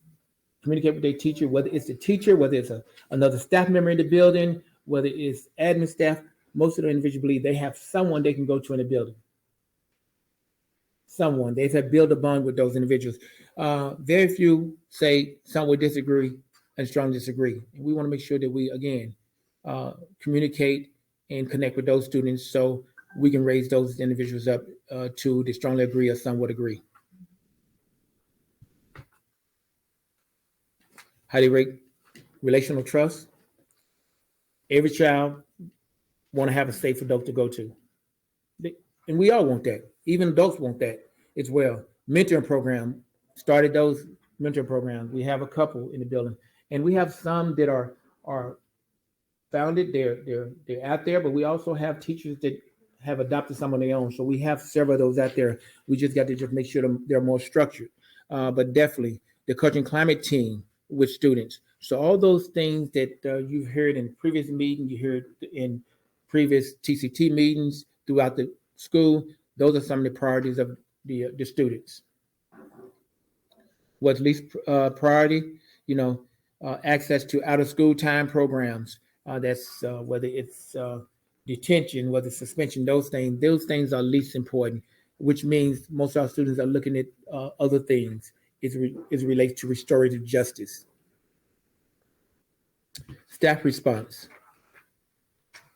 communicate with their teacher, whether it's the teacher, whether it's another staff member in the building, whether it's admin staff. Most of the individuals believe they have someone they can go to in the building. Someone. They have built a bond with those individuals. Very few say some would disagree and strongly disagree. And we want to make sure that we, again, communicate and connect with those students so we can raise those individuals up to the strongly agree or some would agree. How do you rate relational trust? Every child want to have a safe adult to go to. And we all want that. Even adults want that as well. Mentoring program, started those mentoring programs. We have a couple in the building. And we have some that are founded, they're out there, but we also have teachers that have adopted some on their own. So we have several of those out there. We just got to just make sure they're more structured. But definitely the culture and climate team with students. So all those things that you've heard in previous meetings, you heard in previous TCT meetings throughout the school, those are some of the priorities of the students. What's least priority, access to out of school time programs. That's whether it's detention, whether it's suspension, those things are least important, which means most of our students are looking at other things. It relates to restorative justice. Staff response.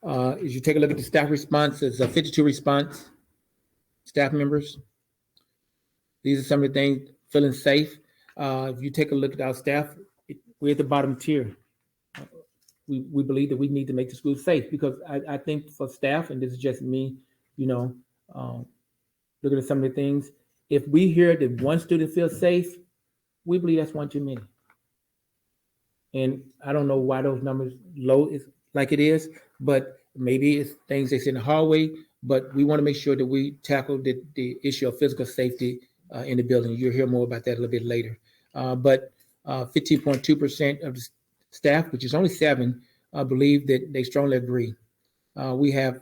As you take a look at the staff response, it's a 52 response. Staff members. These are some of the things, feeling safe. If you take a look at our staff, we're at the bottom tier. We believe that we need to make the school safe because I think for staff, and this is just me, looking at some of the things, if we hear that one student feels safe, we believe that's one too many. And I don't know why those numbers low is like it is, but maybe it's things that's in the hallway, but we want to make sure that we tackle the issue of physical safety in the building. You'll hear more about that a little bit later. But 15.2% of the staff, which is only 7, believe that they strongly agree. We have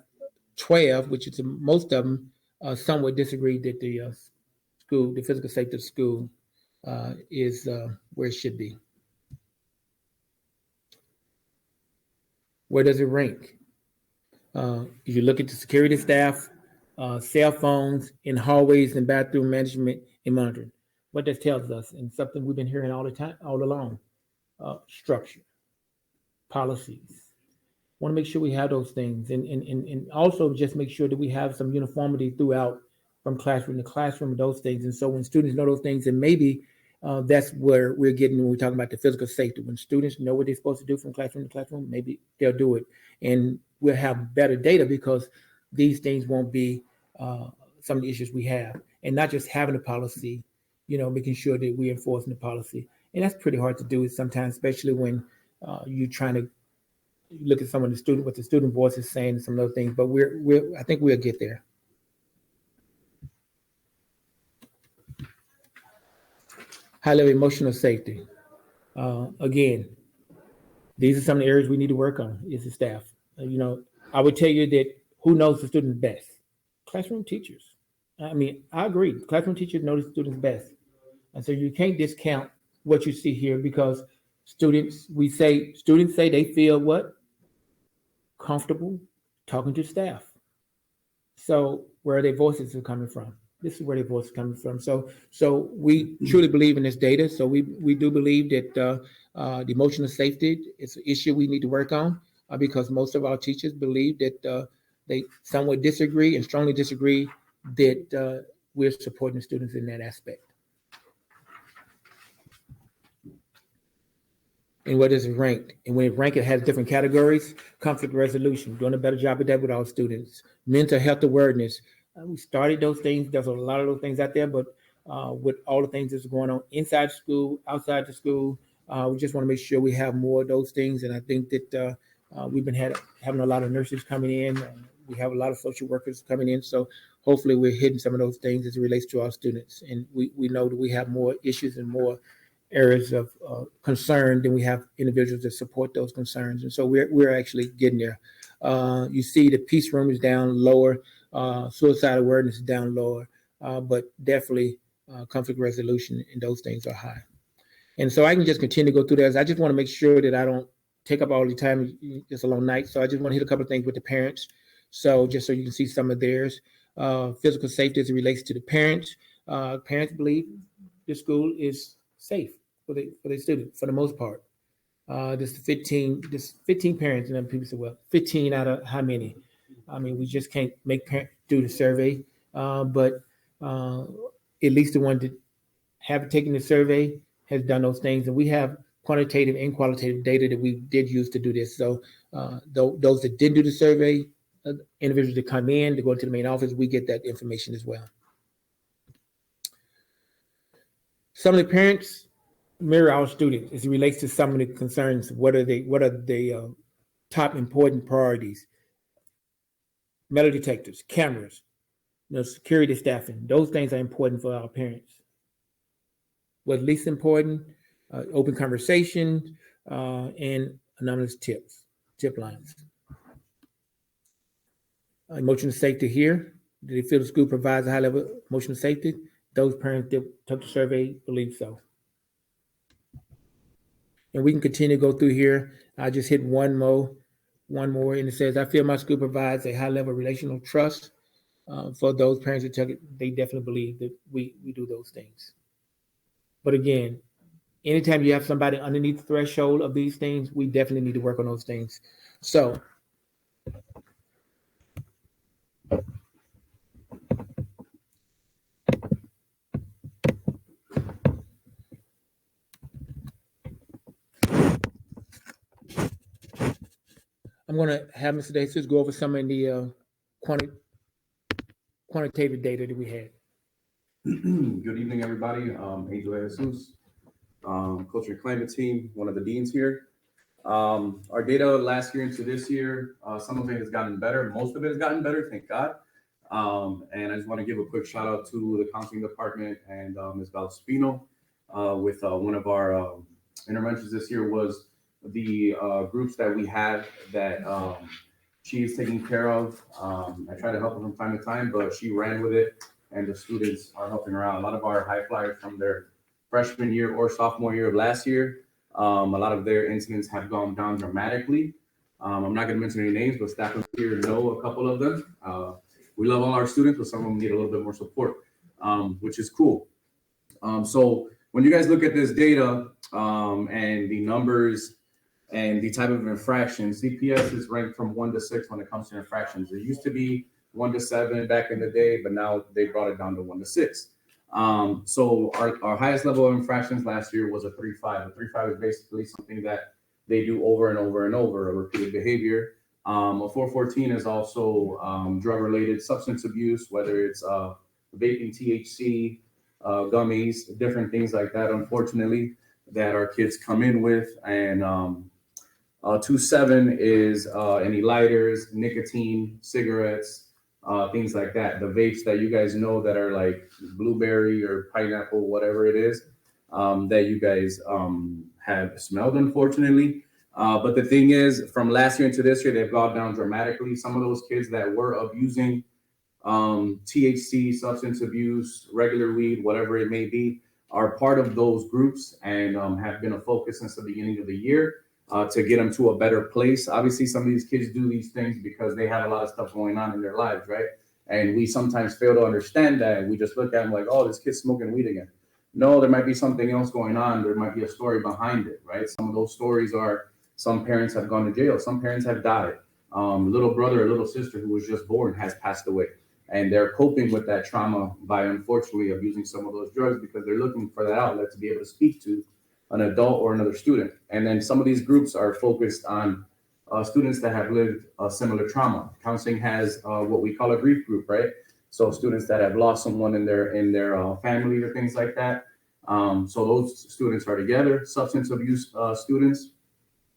12, which is most of them, somewhat disagree that the physical safety of the school is where it should be. Where does it rank? If you look at the security staff, cell phones in hallways and bathroom management and monitoring, what that tells us, and something we've been hearing all the time, all along, structure, policies. Want to make sure we have those things, and also just make sure that we have some uniformity throughout from classroom to classroom and those things. And so when students know those things, and maybe that's where we're getting when we're talking about the physical safety. When students know what they're supposed to do from classroom to classroom, maybe they'll do it. And we'll have better data because these things won't be some of the issues we have. And not just having a policy, making sure that we're enforcing the policy. And that's pretty hard to do sometimes, especially when you're trying to look at some of what the student voice is saying and some other things. But I think we'll get there. High level emotional safety. Again, these are some of the areas we need to work on as a staff. I would tell you that who knows the students best? Classroom teachers. I agree. Classroom teachers know the students best. And so you can't discount what you see here because students say they feel what? Comfortable talking to staff. So where are their voices are coming from? This is where their voice is coming from. So we truly believe in this data. So we do believe that the emotional safety is an issue we need to work on. because most of our teachers believe that they somewhat disagree and strongly disagree that we're supporting the students in that aspect. And what is it ranked? And when it ranked, it has different categories. Conflict resolution, doing a better job of that with our students. Mental health awareness. We started those things. There's a lot of those things out there, but with all the things that's going on inside school, outside the school, we just want to make sure we have more of those things. And I think that we've been having a lot of nurses coming in. We have a lot of social workers coming in. So hopefully we're hitting some of those things as it relates to our students. And we know that we have more issues and more areas of concern than we have individuals that support those concerns. And so we're actually getting there. You see the peace room is down lower, suicide awareness is down lower, but definitely conflict resolution and those things are high. And so I can just continue to go through this. I just want to make sure that I don't take up all the time. It's a long night. So I just want to hit a couple of things with the parents. So just so you can see some of theirs. Physical safety as it relates to the parents. Parents believe the school is safe for the students for the most part. This 15 parents, and then people say, well, 15 out of how many? I mean, we just can't make parents do the survey, but at least the one that have taken the survey has done those things, and we have quantitative and qualitative data that we did use to do this. So those that did do the survey, individuals that come in to go into the main office, we get that information as well. Some of the parents mirror our students as it relates to some of the concerns. What are the top important priorities? Metal detectors, cameras, security staffing. Those things are important for our parents. What's least important? Open conversation and anonymous tip lines. Emotional safety here. Do they feel the school provides a high level of emotional safety? Those parents that took the survey believe so. And we can continue to go through here. I just hit one more, and it says, I feel my school provides a high level of relational trust. For those parents that took it, they definitely believe that we do those things. But again, anytime you have somebody underneath the threshold of these things, we definitely need to work on those things. So I'm going to have Mr. DeJesus go over some of the quantitative data that we had. Good evening, everybody. Angel DeJesus, Culture and Climate Team, one of the deans here. Our data last year into this year, some of it has gotten better. Most of it has gotten better, thank God. And I just want to give a quick shout out to the counseling department and Ms. Valspino with one of our interventions this year was the groups that we had that she is taking care of. I try to help her from time to time, but she ran with it, and the students are helping her out. A lot of our high flyers from their freshman year or sophomore year of last year, a lot of their incidents have gone down dramatically. I'm not going to mention any names, but staff here know a couple of them. We love all our students, but some of them need a little bit more support, which is cool. So when you guys look at this data and the numbers and the type of infractions, CPS is ranked from 1 to 6 when it comes to infractions. It used to be 1 to 7 back in the day, but now they brought it down to 1 to 6. So our highest level of infractions last year was a 3.5. A 3.5 is basically something that they do over and over and over, a repeated behavior. A 4.14 is also drug-related substance abuse, whether it's vaping, THC, gummies, different things like that, unfortunately, that our kids come in with. And 2.7 is any lighters, nicotine, cigarettes, things like that. The vapes that you guys know that are like blueberry or pineapple, whatever it is, that you guys have smelled, unfortunately. But the thing is, from last year into this year, they've gone down dramatically. Some of those kids that were abusing THC, substance abuse, regular weed, whatever it may be, are part of those groups and have been a focus since the beginning of the year to get them to a better place. Obviously, some of these kids do these things because they have a lot of stuff going on in their lives, right? And we sometimes fail to understand that. And we just look at them like, oh, this kid's smoking weed again. No, there might be something else going on. There might be a story behind it, right? Some of those stories are Some parents have gone to jail. Some parents have died. Little brother or little sister who was just born has passed away. And they're coping with that trauma by unfortunately abusing some of those drugs because they're looking for that outlet to be able to speak to an adult or another student. And then some of these groups are focused on students that have lived a similar trauma. Counseling has what we call a grief group, right? So students that have lost someone in their family or things like that. So those students are together. Substance abuse students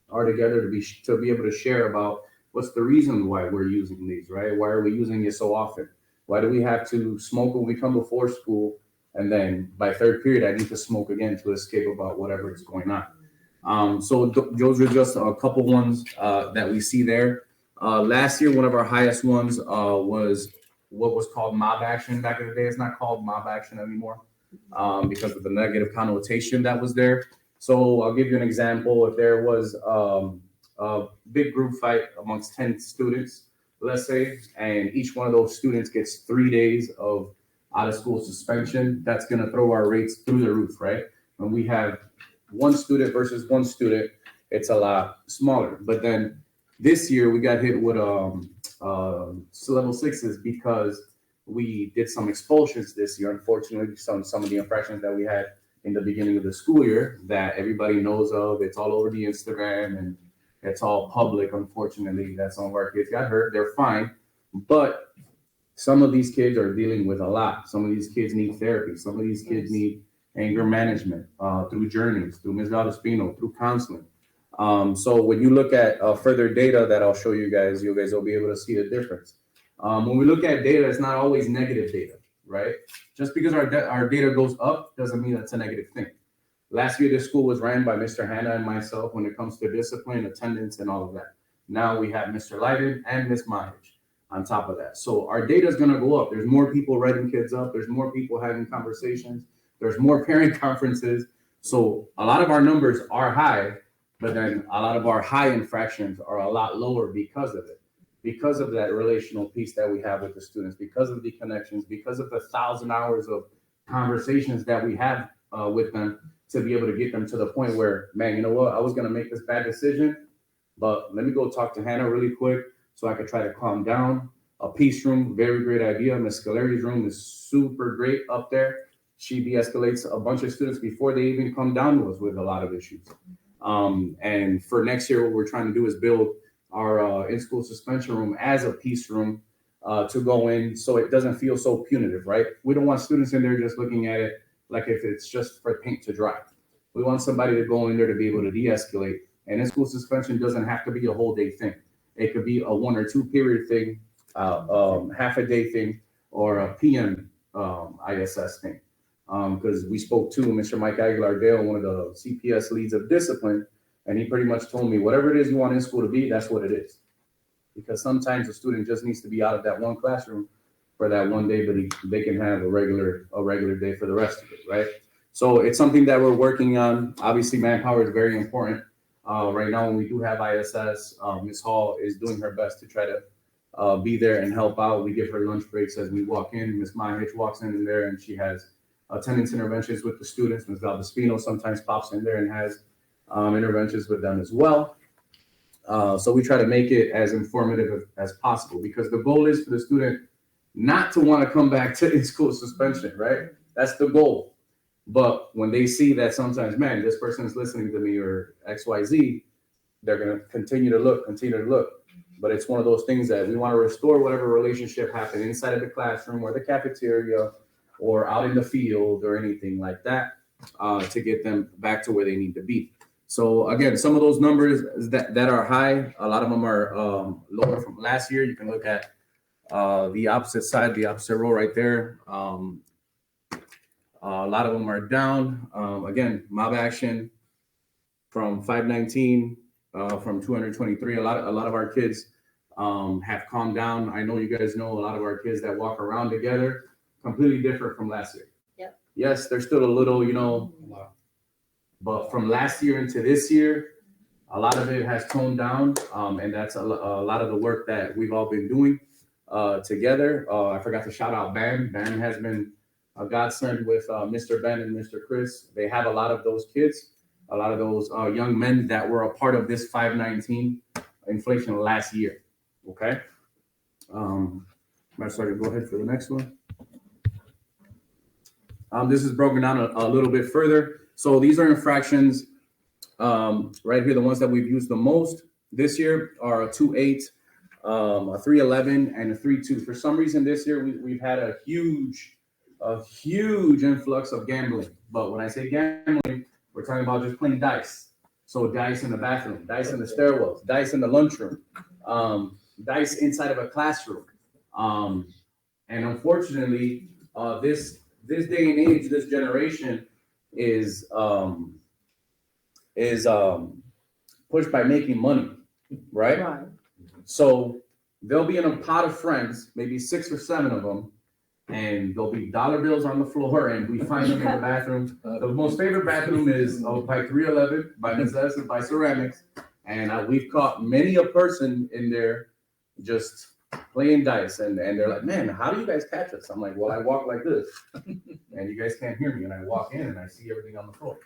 are together to be able to share about what's the reason why we're using these, right? Why are we using it so often? Why do we have to smoke when we come before school? And then by third period, I need to smoke again to escape about whatever is going on. So those are just a couple ones that we see there. Last year, one of our highest ones was what was called mob action back in the day. It's not called mob action anymore because of the negative connotation that was there. So I'll give you an example. If there was a big group fight amongst 10 students, let's say, and each one of those students gets 3 days of out of school suspension, that's going to throw our rates through the roof, right? When we have one student versus one student, it's a lot smaller. But then this year we got hit with level sixes because we did some expulsions this year. Unfortunately, some of the infractions that we had in the beginning of the school year that everybody knows of, it's all over the Instagram and it's all public. Unfortunately, that some of our kids got hurt. They're fine, but some of these kids are dealing with a lot. Some of these kids need therapy. Some of these kids need anger management through journeys, through Ms. Valdespino, through counseling. So when you look at further data that I'll show you guys will be able to see the difference. When we look at data, it's not always negative data, right? Just because our data goes up doesn't mean that's a negative thing. Last year, this school was ran by Mr. Hanna and myself when it comes to discipline, attendance, and all of that. Now we have Mr. Leiden and Ms. Mahich on top of that. So our data is going to go up. There's more people writing kids up. There's more people having conversations. There's more parent conferences. So a lot of our numbers are high, but then a lot of our high infractions are a lot lower because of it, because of that relational piece that we have with the students, because of the connections, because of the 1,000 hours of conversations that we have with them to be able to get them to the point where, man, you know what, I was going to make this bad decision, but let me go talk to Hannah really quick so I could try to calm down. A peace room, very great idea. Miss Scalari's room is super great up there. She de-escalates a bunch of students before they even come down to us with a lot of issues. And for next year, what we're trying to do is build our in-school suspension room as a peace room to go in so it doesn't feel so punitive, right? We don't want students in there just looking at it like if it's just for paint to dry. We want somebody to go in there to be able to de-escalate. And in-school suspension doesn't have to be a whole day thing. It could be a 1 or 2 period thing, half a day thing, or a PM ISS thing. Because we spoke to Mr. Mike Aguilar-Dale, one of the CPS leads of discipline, and he pretty much told me, whatever it is you want in school to be, that's what it is. Because sometimes a student just needs to be out of that one classroom for that one day, but they can have a regular day for the rest of it, right? So it's something that we're working on. Obviously, manpower is very important. Right now, when we do have ISS, Ms. Hall is doing her best to try to be there and help out. We give her lunch breaks as we walk in. Ms. Mahich walks in there and she has attendance interventions with the students. Ms. Valdespino sometimes pops in there and has interventions with them as well. So we try to make it as informative as possible because the goal is for the student not to want to come back to in-school suspension, right? That's the goal. But when they see that sometimes, man, this person is listening to me or XYZ, they're going to continue to look. But it's one of those things that we want to restore whatever relationship happened inside of the classroom or the cafeteria or out in the field or anything like that to get them back to where they need to be. So again, some of those numbers that are high, a lot of them are lower from last year. You can look at the opposite side, the opposite row right there. A lot of them are down. Again, mob action from 519, from 223. A lot of our kids have calmed down. I know you guys know a lot of our kids that walk around together, completely different from last year. Yep. Yes, they're still a little, but from last year into this year, a lot of it has toned down, and that's a lot of the work that we've all been doing together. I forgot to shout out Ben. Ben has been a godsend with Mr. Ben and Mr. Chris. They have a lot of those kids. a lot of those young men that were a part of this 519 inflation last year. Okay. I'm sorry, go ahead for the next one. This is broken down a little bit further. So these are infractions right here. The ones that we've used the most this year are a 2.8, a 3.11, and a 3.2. For some reason this year we've had a huge influx of gambling. But when I say gambling, we're talking about just playing dice. So dice in the bathroom, dice in the stairwells, dice in the lunchroom, dice inside of a classroom. And unfortunately, this day and age, this generation is pushed by making money, right? So they'll be in a pot of friends, maybe 6 or 7 of them, and there'll be dollar bills on the floor, and we find them in the bathroom. The most favorite bathroom is by 311, by Necessity, by Ceramics, and we've caught many a person in there just playing dice, and they're like, man, how do you guys catch us? I'm like, well, I walk like this, and you guys can't hear me, and I walk in and I see everything on the floor.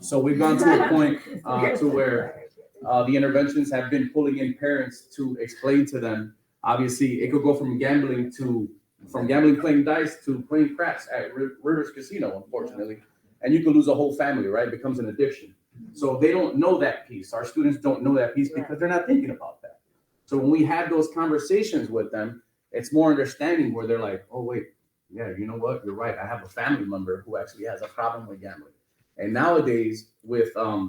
So we've gone to a point to where the interventions have been pulling in parents to explain to them. Obviously, it could go from gambling playing dice to playing craps at Rivers Casino, unfortunately, and you could lose a whole family, right? It becomes an addiction. So they don't know that piece. Our students don't know that piece because they're not thinking about that. So when we have those conversations with them, it's more understanding where they're like, oh, wait, yeah, you know what? You're right. I have a family member who actually has a problem with gambling. And nowadays, with a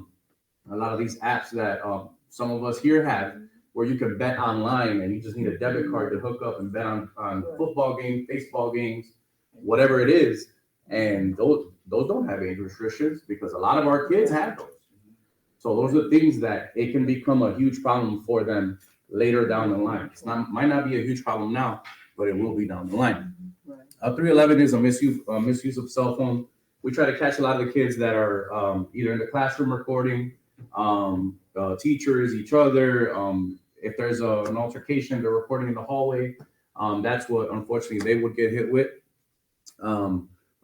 lot of these apps that some of us here have, where you can bet online and you just need a debit card to hook up and bet on football games, baseball games, whatever it is. And those don't have age restrictions because a lot of our kids have those. So those are things that it can become a huge problem for them later down the line. Might not be a huge problem now, but it will be down the line. 311 is a misuse of cell phone. We try to catch a lot of the kids that are either in the classroom recording, teachers, each other. If there's an altercation, they're recording in the hallway. That's what, unfortunately, they would get hit with. A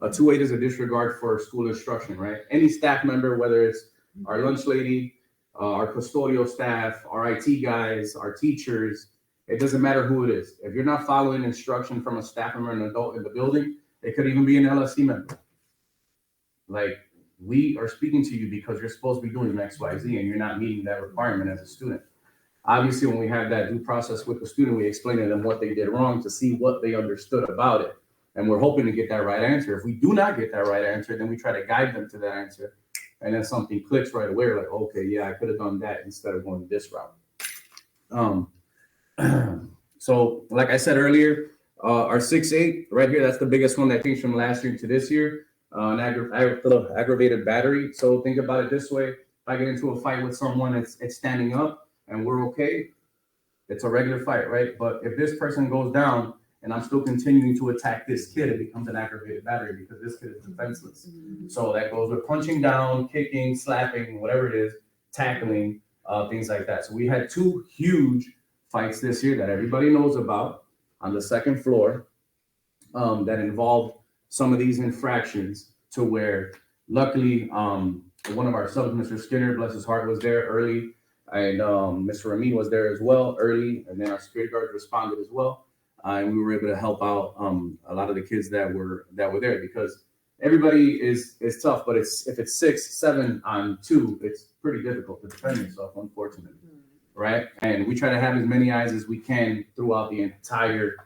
2.8 is a disregard for school instruction, right? Any staff member, whether it's our lunch lady, our custodial staff, our IT guys, our teachers, it doesn't matter who it is. If you're not following instruction from a staff member, an adult in the building, it could even be an LSC member. Like, we are speaking to you because you're supposed to be doing X, Y, Z, and you're not meeting that requirement as a student. Obviously, when we have that due process with the student, we explain to them what they did wrong to see what they understood about it. And we're hoping to get that right answer. If we do not get that right answer, then we try to guide them to that answer. And then something clicks right away. We're like, okay, yeah, I could have done that instead of going this route. So like I said earlier, our 6.8 right here, that's the biggest one that changed from last year to this year. An aggravated battery. So think about it this way. If I get into a fight with someone, it's standing up and we're okay. It's a regular fight, right? But if this person goes down and I'm still continuing to attack this kid, it becomes an aggravated battery because this kid is defenseless. So that goes with punching down, kicking, slapping, whatever it is, tackling, things like that. So we had 2 huge fights this year that everybody knows about on the 2nd floor that involved some of these infractions, to where luckily one of our subs, Mr. Skinner, bless his heart, was there early, and Mr. Ramin was there as well early, and then our security guards responded as well, and we were able to help out a lot of the kids that were there, because everybody is tough, but if it's 6, 7 on 2, it's pretty difficult to defend yourself, unfortunately, right? And we try to have as many eyes as we can throughout the entire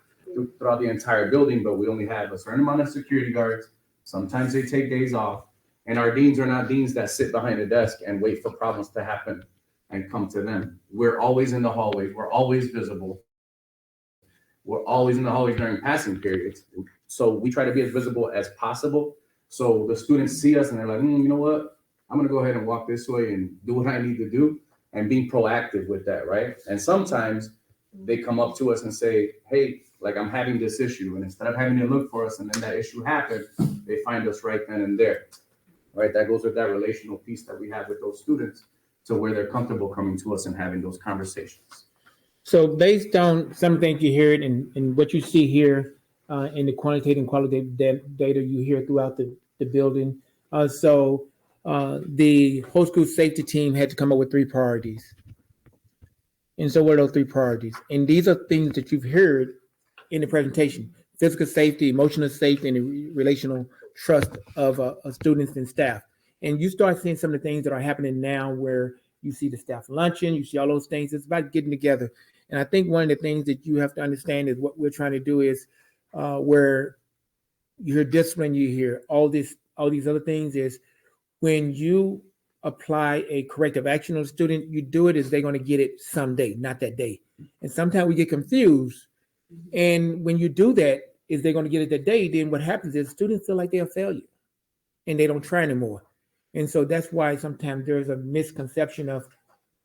building, but we only have a certain amount of security guards. Sometimes they take days off, and our deans are not deans that sit behind a desk and wait for problems to happen and come to them. We're always in the hallways. We're always visible. We're always in the hallways during passing periods. So we try to be as visible as possible. So the students see us and they're like, you know what? I'm going to go ahead and walk this way and do what I need to do, and being proactive with that, right? And sometimes they come up to us and say, hey, like, I'm having this issue. And instead of having to look for us and then that issue happens, they find us right then and there, right? That goes with that relational piece that we have with those students, to where they're comfortable coming to us and having those conversations. So based on some things you heard and what you see here in the quantitative and qualitative data you hear throughout the building, so the whole school safety team had to come up with 3 priorities. And so what are those 3 priorities? And these are things that you've heard in the presentation: physical safety, emotional safety, and the relational trust of students and staff. And you start seeing some of the things that are happening now where you see the staff luncheon, you see all those things. It's about getting together. And I think one of the things that you have to understand is what we're trying to do is where you hear discipline, you hear all these other things, is when you apply a corrective action on a student, you do it as they're going to get it someday, not that day. And sometimes we get confused. And when you do that, is they're going to get it that day, then what happens is students feel like they're a failure and they don't try anymore. And so that's why sometimes there's a misconception of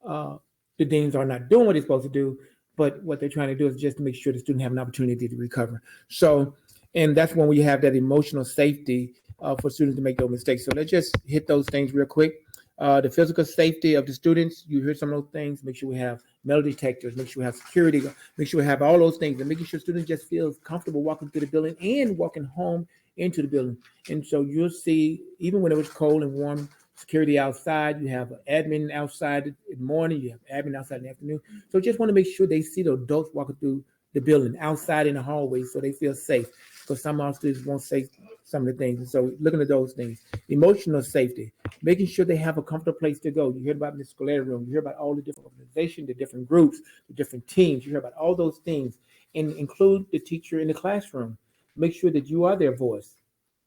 the deans are not doing what they're supposed to do, but what they're trying to do is just to make sure the student have an opportunity to recover. So, and that's when we have that emotional safety for students to make those mistakes. So let's just hit those things real quick. The physical safety of the students, you heard some of those things. Make sure we have metal detectors, make sure we have security, make sure we have all those things, and making sure students just feel comfortable walking through the building and walking home into the building. And so you'll see, even when it was cold and warm, security outside, you have an admin outside in the morning, you have admin outside in the afternoon. So just want to make sure they see the adults walking through the building, outside in the hallway, so they feel safe. Because some of our students won't say some of the things. And so looking at those things. Emotional safety, making sure they have a comfortable place to go. You heard about the Scolari room, you hear about all the different organizations, the different groups, the different teams, you hear about all those things, and include the teacher in the classroom. Make sure that you are their voice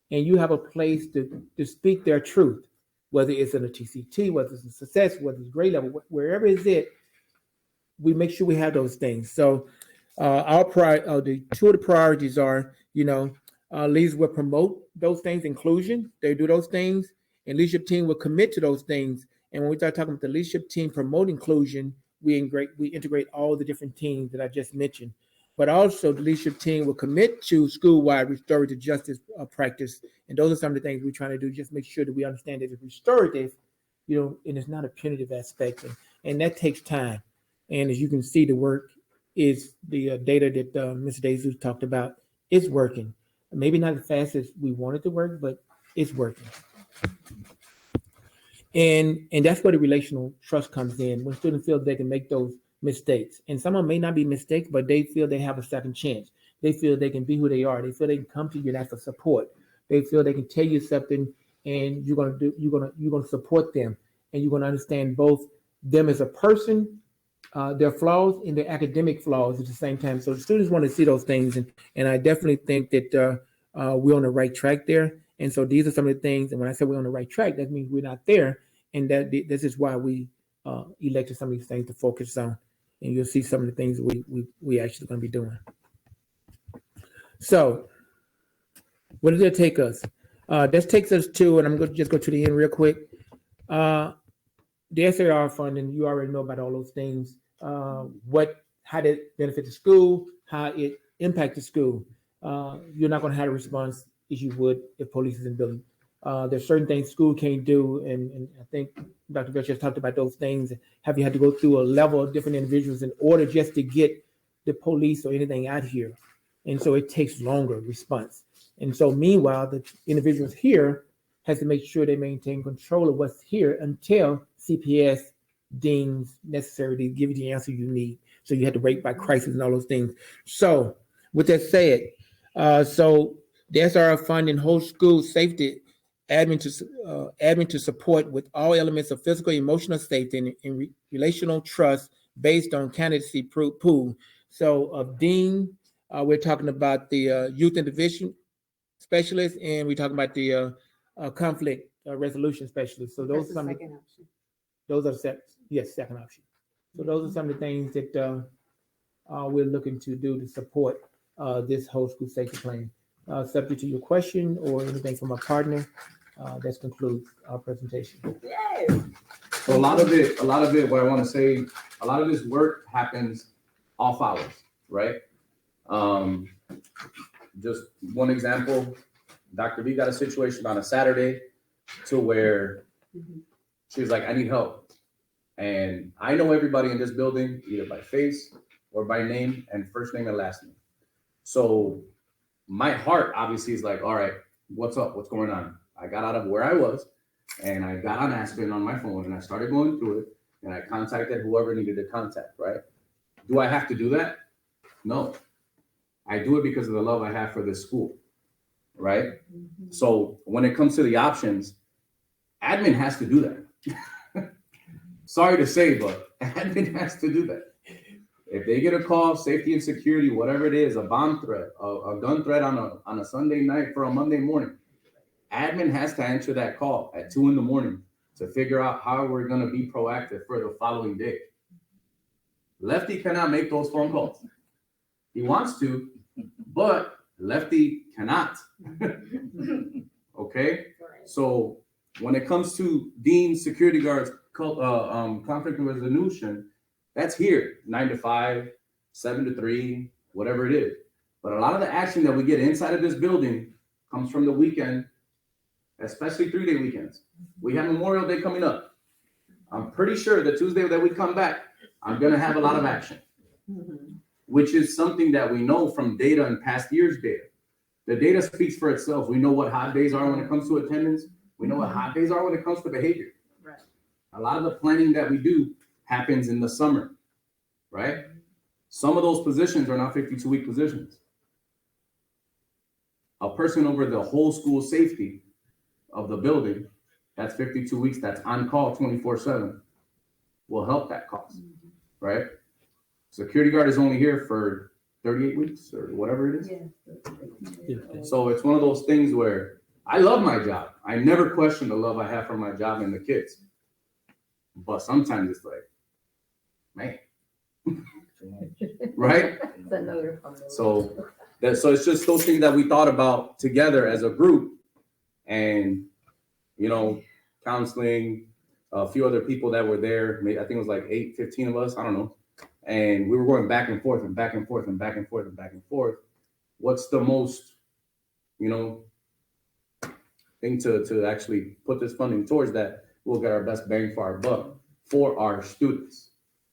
and you have a place to speak their truth, whether it's in a TCT, whether it's a success, whether it's grade level, wherever it's it, we make sure we have those things. So the 2 of the priorities are, leaders will promote those things, inclusion, they do those things, and leadership team will commit to those things. And when we start talking about the leadership team promote inclusion, we integrate all the different teams that I just mentioned. But also the leadership team will commit to school-wide restorative justice practice. And those are some of the things we're trying to do, just make sure that we understand that it's restorative, and it's not a punitive aspect. And that takes time. And as you can see, the work is the data that Mr. DeJesus talked about. It's working. Maybe not as fast as we want it to work, but it's working. And that's where the relational trust comes in. When students feel they can make those mistakes, and some of them may not be mistakes, but they feel they have a second chance. They feel they can be who they are. They feel they can come to you and ask for support. They feel they can tell you something, and you're gonna support them, and you're gonna understand both them as a person, their flaws and their academic flaws at the same time. So the students want to see those things, and I definitely think that we're on the right track there. And so these are some of the things. And when I say we're on the right track, that means we're not there, and that this is why we elected some of these things to focus on. And you'll see some of the things we actually going to be doing. So what does that take us? This takes us to, and I'm going to just go to the end real quick. The SAR funding, you already know about all those things. How that benefit the school, how it impacts the school. You're not going to have a response as you would if police is in the building. There's certain things school can't do, and I think Dr. Vetch just talked about those things. Have you had to go through a level of different individuals in order just to get the police or anything out here? And so it takes longer response. And so meanwhile, the individuals here has to make sure they maintain control of what's here until CPS deems necessary to give you the answer you need. So you have to rate by crisis and all those things. So with that said, so the SRF funding whole school safety admin to support with all elements of physical, emotional safety and relational trust based on candidacy pool. So of dean, we're talking about the youth intervention specialist, and we're talking about the conflict resolution specialist. So those are some. Second option. Those are second option. So those are some of the things that we're looking to do to support this whole school safety plan. Subject to your question or anything from our partner, that concludes our presentation. So a lot of it, what I want to say, a lot of this work happens off hours, right? Just one example, Dr. B got a situation on a Saturday to where she was like, I need help. And I know everybody in this building, either by face or by name, and first name and last name. So my heart obviously is like, all right, what's up? What's going on? I got out of where I was And I got on Aspen on my phone and I started going through it and I contacted whoever needed to contact, right? Do I have to do that? No. I do it because of the love I have for this school, right? So when it comes to the options, admin has to do that. Sorry to say, but admin has to do that. If they get a call, safety and security, whatever it is, a bomb threat, a gun threat on a Sunday night for a Monday morning, admin has to answer that call at 2 a.m. to figure out how we're going to be proactive for the following day. Lefty cannot make those phone calls. He wants to, but Lefty cannot. Okay? So when it comes to Dean security guards, conflict resolution, that's here, 9 to 5, 7 to 3, whatever it is. But a lot of the action that we get inside of this building comes from the weekend, especially 3-day weekends. We have Memorial Day coming up. I'm pretty sure the Tuesday that we come back, I'm gonna have a lot of action, which is something that we know from data and past years' data. The data speaks for itself. We know what hot days are when it comes to attendance. We know what hot days are when it comes to behavior. Right. A lot of the planning that we do happens in the summer, right? Some of those positions are not 52-week positions. A person over the whole school safety of the building, that's 52 weeks, that's on call 24/7, will help that cause, right? Security guard is only here for 38 weeks or whatever it is. So it's one of those things where I love my job. I never question the love I have for my job and the kids. But sometimes it's like, man, right? So it's just those things that we thought about together as a group, and counseling, a few other people that were there. I think it was like 15 of us. I don't know. And we were going back and forth and back and forth and back and forth and back and forth. What's the most, thing to actually put this funding towards that we'll get our best bang for our buck for our students,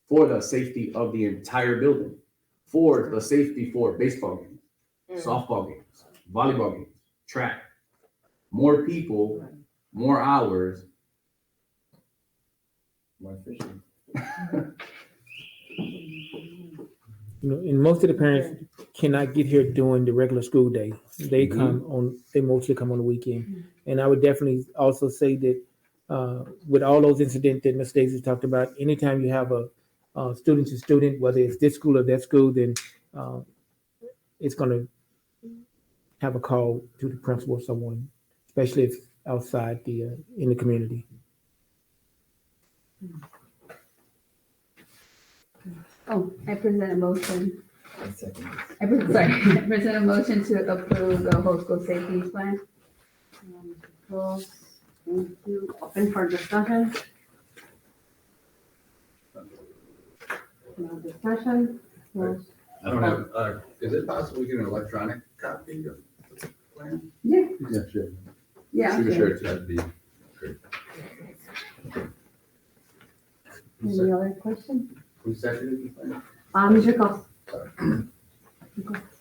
for the safety of the entire building, for the safety for baseball games, softball games, volleyball games, track. More people, more hours, more efficient. And most of the parents cannot get here during the regular school day. They mostly come on the weekend. And I would definitely also say that with all those incidents that Ms. Daisy talked about, anytime you have a student to student, whether it's this school or that school, then it's going to have a call to the principal or someone, especially if outside in the community. Oh, I present a motion. I present a motion to approve the whole school safety plan. Close. Thank you. Open for discussion. No discussion. Close. I don't have, is it possible we get an electronic copy of the plan? Yeah. Yeah, sure. Yeah. Sure, that'd be great. Any other questions? Who seconded the plan? Mr. Cox.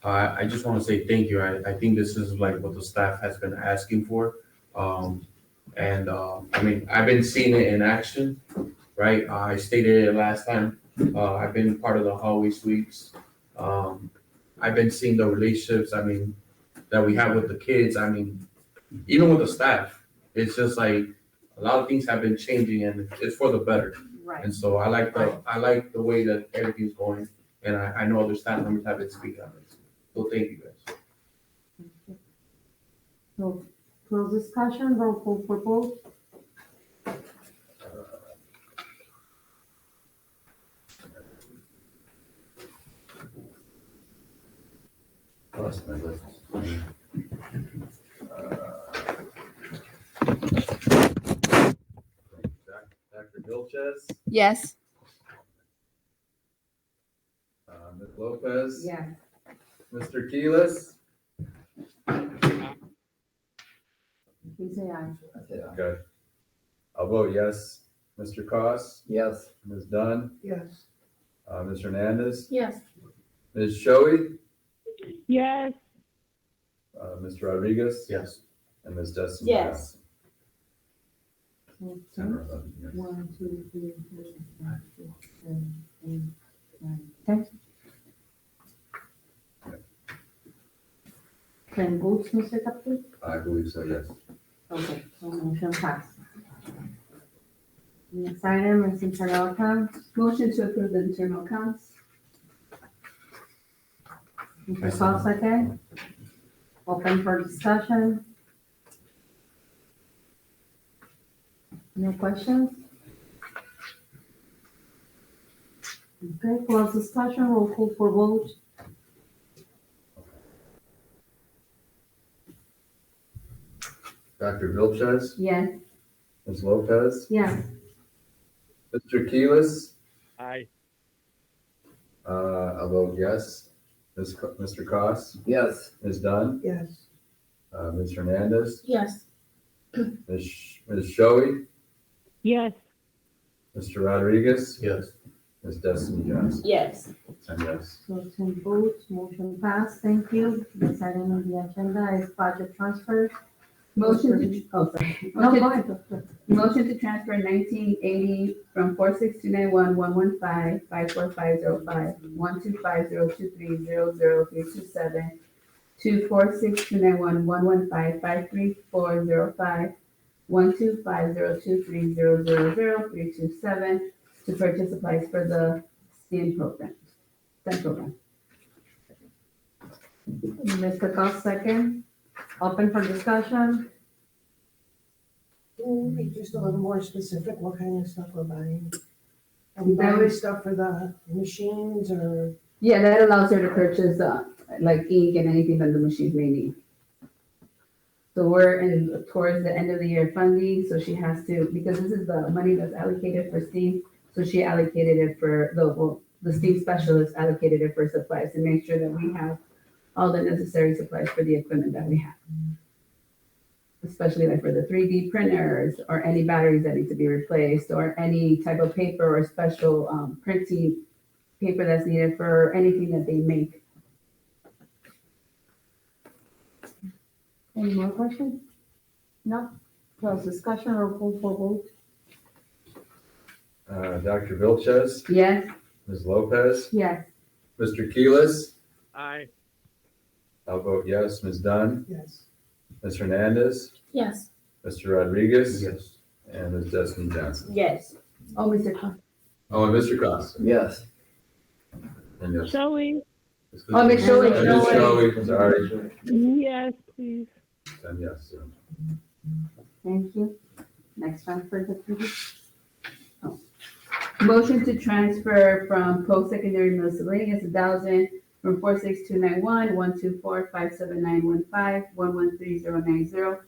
I just want to say thank you. I think this is like what the staff has been asking for. I mean, I've been seeing it in action, right? I stated it last time. I've been part of the hallway sweeps. I've been seeing the relationships, that we have with the kids. Even with the staff, it's just like a lot of things have been changing and it's for the better. Right. And so I like the way that everything's going, and I know other staff members have been speaking on it. So thank you guys. So close discussion, roll call for vote. Lost my list. Dr. Vilches, Yes. Ms. Lopez. Yes. Mr. Keelis. Please say aye. Okay. I'll vote yes. Mr. Koss. Yes. Ms. Dunn. Yes. Ms. Hernandez. Yes. Ms. Shoei. Yes. Mr. Rodriguez. Yes. And Ms. Destin. Yes. 10 or 11 years. 1, 2, 3, 4, 5, 6, 7, 8, 9, 10. 10 votes, Mr. Captain? I believe so, yes. Okay, so motion passed. Next item is internal accounts. Motion to approve the internal accounts. Mr. Paul second. Open for discussion. No questions? Okay, close discussion, roll call for vote. Dr. Vilches, Yes. Ms. Lopez, Yes. Mr. Keelis, Aye. I vote yes. Mr. Koss, Yes. Ms. Dunn, Yes. Ms. Hernandez, Yes. Ms. Shoei, Yes. Mr. Rodriguez, Yes. Ms. Destiny Johnson. Yes. 10 yes. So 10 votes, motion passed, thank you. Next item on the agenda is budget transfer. Motion to, oh, sorry. No, Motion- go ahead, Doctor. Motion to transfer 1980 from 46291 115 54505 125 023 to 46291 115 53405 125 327 to purchase supplies for the STEM program. STEM program. Mr. Cost second. Open for discussion. Can you be just a little more specific, what kind of stuff we're buying? Are we That buying was- stuff for the machines or? Yeah, that allows her to purchase, like ink and anything that the machines may need. So we're towards the end of the year funding, so she has to, because this is the money that's allocated for STEAM, so she allocated it for, the STEAM specialist allocated it for supplies to make sure that we have all the necessary supplies for the equipment that we have. Especially like for the 3D printers, or any batteries that need to be replaced, or any type of paper or special, printing paper that's needed for anything that they make. Any more questions? No? Close discussion or call for vote? Dr. Vilches, Yes? Ms. Lopez, Yes. Mr. Keelis, Aye. I'll vote yes. Ms. Dunn, Yes. Ms. Hernandez, Yes. Mr. Rodriguez, Yes. and Ms. Destiny Johnson. Yes. Oh, Mr. Cox. Oh, and Mr. Koss. Yes. And yes. Showing. Oh, Ms. Shoei. And Ms. Shoei, sorry. Yes, please. 10 yes. So. Thank you. Next transfer, please. Motion to transfer from post-secondary miscellaneous 1,000 from 46291 124 57915 113090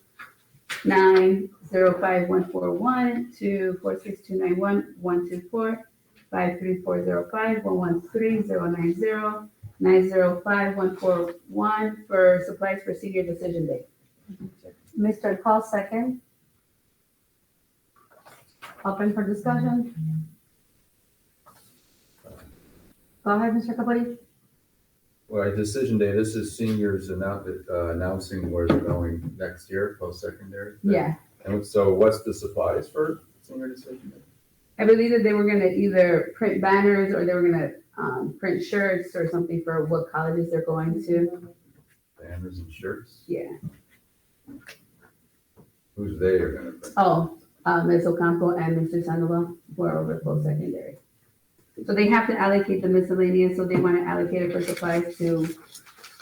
905141 to 46291 124 53405 113090 905141 for supplies for senior decision day. Mr. Cost second. Open for discussion. Go ahead, Mr. Capoli. Well, at decision day, this is seniors announcing where they're going next year, post-secondary. Yeah. And so what's the supplies for senior decision day? I believe that they were gonna either print banners or they were gonna print shirts or something for what colleges they're going to. Banners and shirts? Yeah. Who's they are gonna print? Oh, Ms. Ocampo and Mr. Sandoval, who are over post-secondary. So they have to allocate the miscellaneous, so they wanna allocate it for supplies to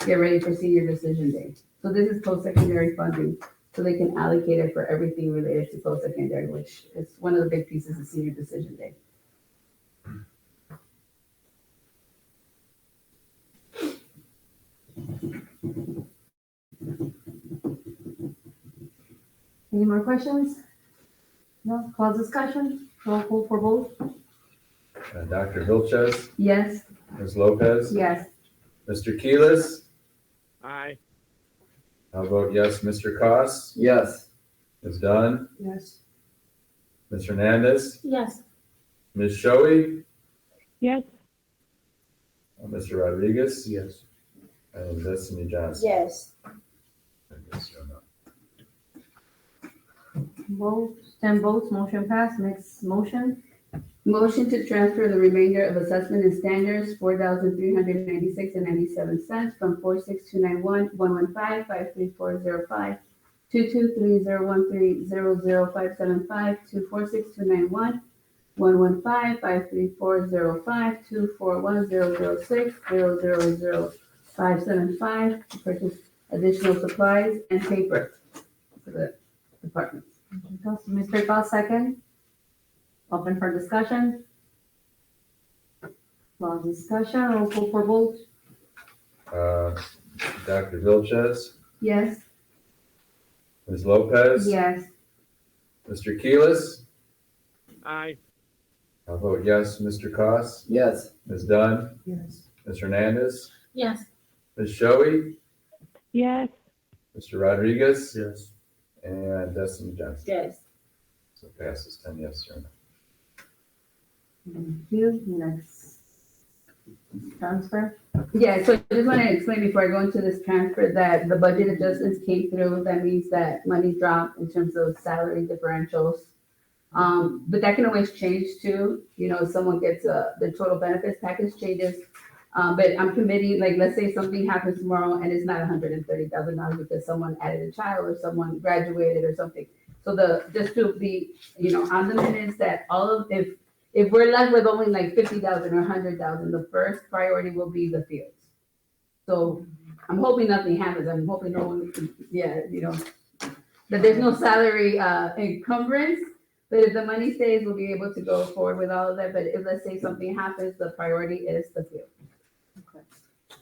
get ready for senior decision day. So this is post-secondary funding, so they can allocate it for everything related to post-secondary, which is one of the big pieces of senior decision day. Any more questions? No? Close discussion. Roll call for vote. Dr. Vilches, Yes? Ms. Lopez, Yes. Mr. Keelis, Aye. I'll vote yes. Mr. Koss, Yes. Ms. Dunn, Yes. Ms. Hernandez, Yes. Ms. Shoei, Yes. Mr. Rodriguez, Yes. and Destiny Johnson. Yes. I guess you're not. Votes, 10 votes, motion passed. Next motion. Motion to transfer the remainder of assessment and standards, $4,396.97 from 46291-115-53405 22301300575 to 46291-115-53405 2410060000575 to purchase additional supplies and paper for the departments. Mr. Goss, second. Open for discussion. Close discussion, roll call for vote. Dr. Vilches, Yes? Ms. Lopez. Yes. Mr. Keelis, Aye. I'll vote yes. Mr. Koss, Yes. Ms. Dunn, Yes. Ms. Hernandez, Yes. Ms. Shoei, Yes. Mr. Rodriguez, Yes. and Destiny Johnson. Yes. So passes 10 yes, 0 no. Thank you. Next. Transfer. Yeah, so I just want to explain before I go into this transfer that the budget adjustments came through. That means that money dropped in terms of salary differentials. But that can always change too. You know, someone gets the total benefits package changes. But I'm committing, like, let's say something happens tomorrow and it's not $130,000 because someone added a child or someone graduated or something. So just to be, you know, on the minutes that if we're left with only like 50,000 or 100,000, the first priority will be the fields. So I'm hoping nothing happens. I'm hoping no one, you know, that there's no salary encumbrance. But if the money stays, we'll be able to go forward with all of that. But if, let's say, something happens, the priority is the field. Okay.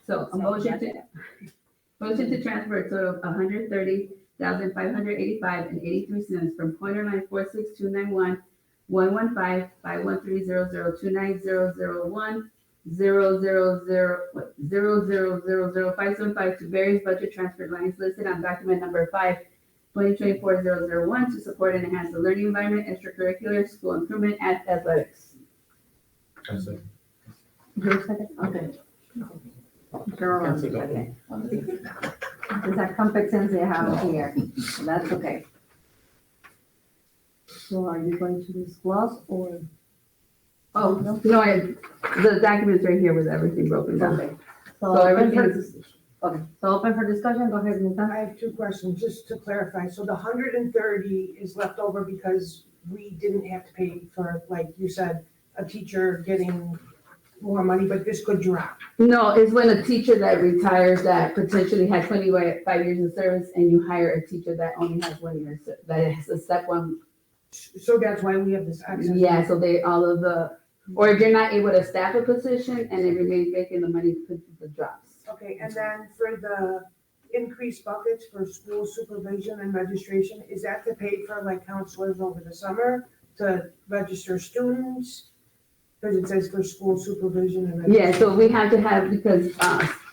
So a motion to transfer a total of $130,585.83 from pointer line 46291 115-513-0029-001 0000575 to various budget transfer lines listed on document number 5/2024-001 to support and enhance the learning environment, extracurricular, school improvement, and athletics. That's it. Okay. Girl, okay. It's that competency I have here, so that's okay. So are you going to disclose or? Oh, no, the document's right here with everything broken down. Okay. So So everything open is, for, so open for discussion, go ahead, Nita. I have two questions, just to clarify. So the 130 is left over because we didn't have to pay for, like you said, a teacher getting more money, but this could drop. no, it's when a teacher that retires that potentially had 25 years of service and you hire a teacher that only has 1 year, that has a step one. So that's why we have this access. Yeah, so or if you're not able to staff a position and it remains vacant, the money drops. Okay, and then for the increased buckets for school supervision and registration, is that to pay for like counselors over the summer to register students? Because it says for school supervision and registration. Yeah, so we have to have, because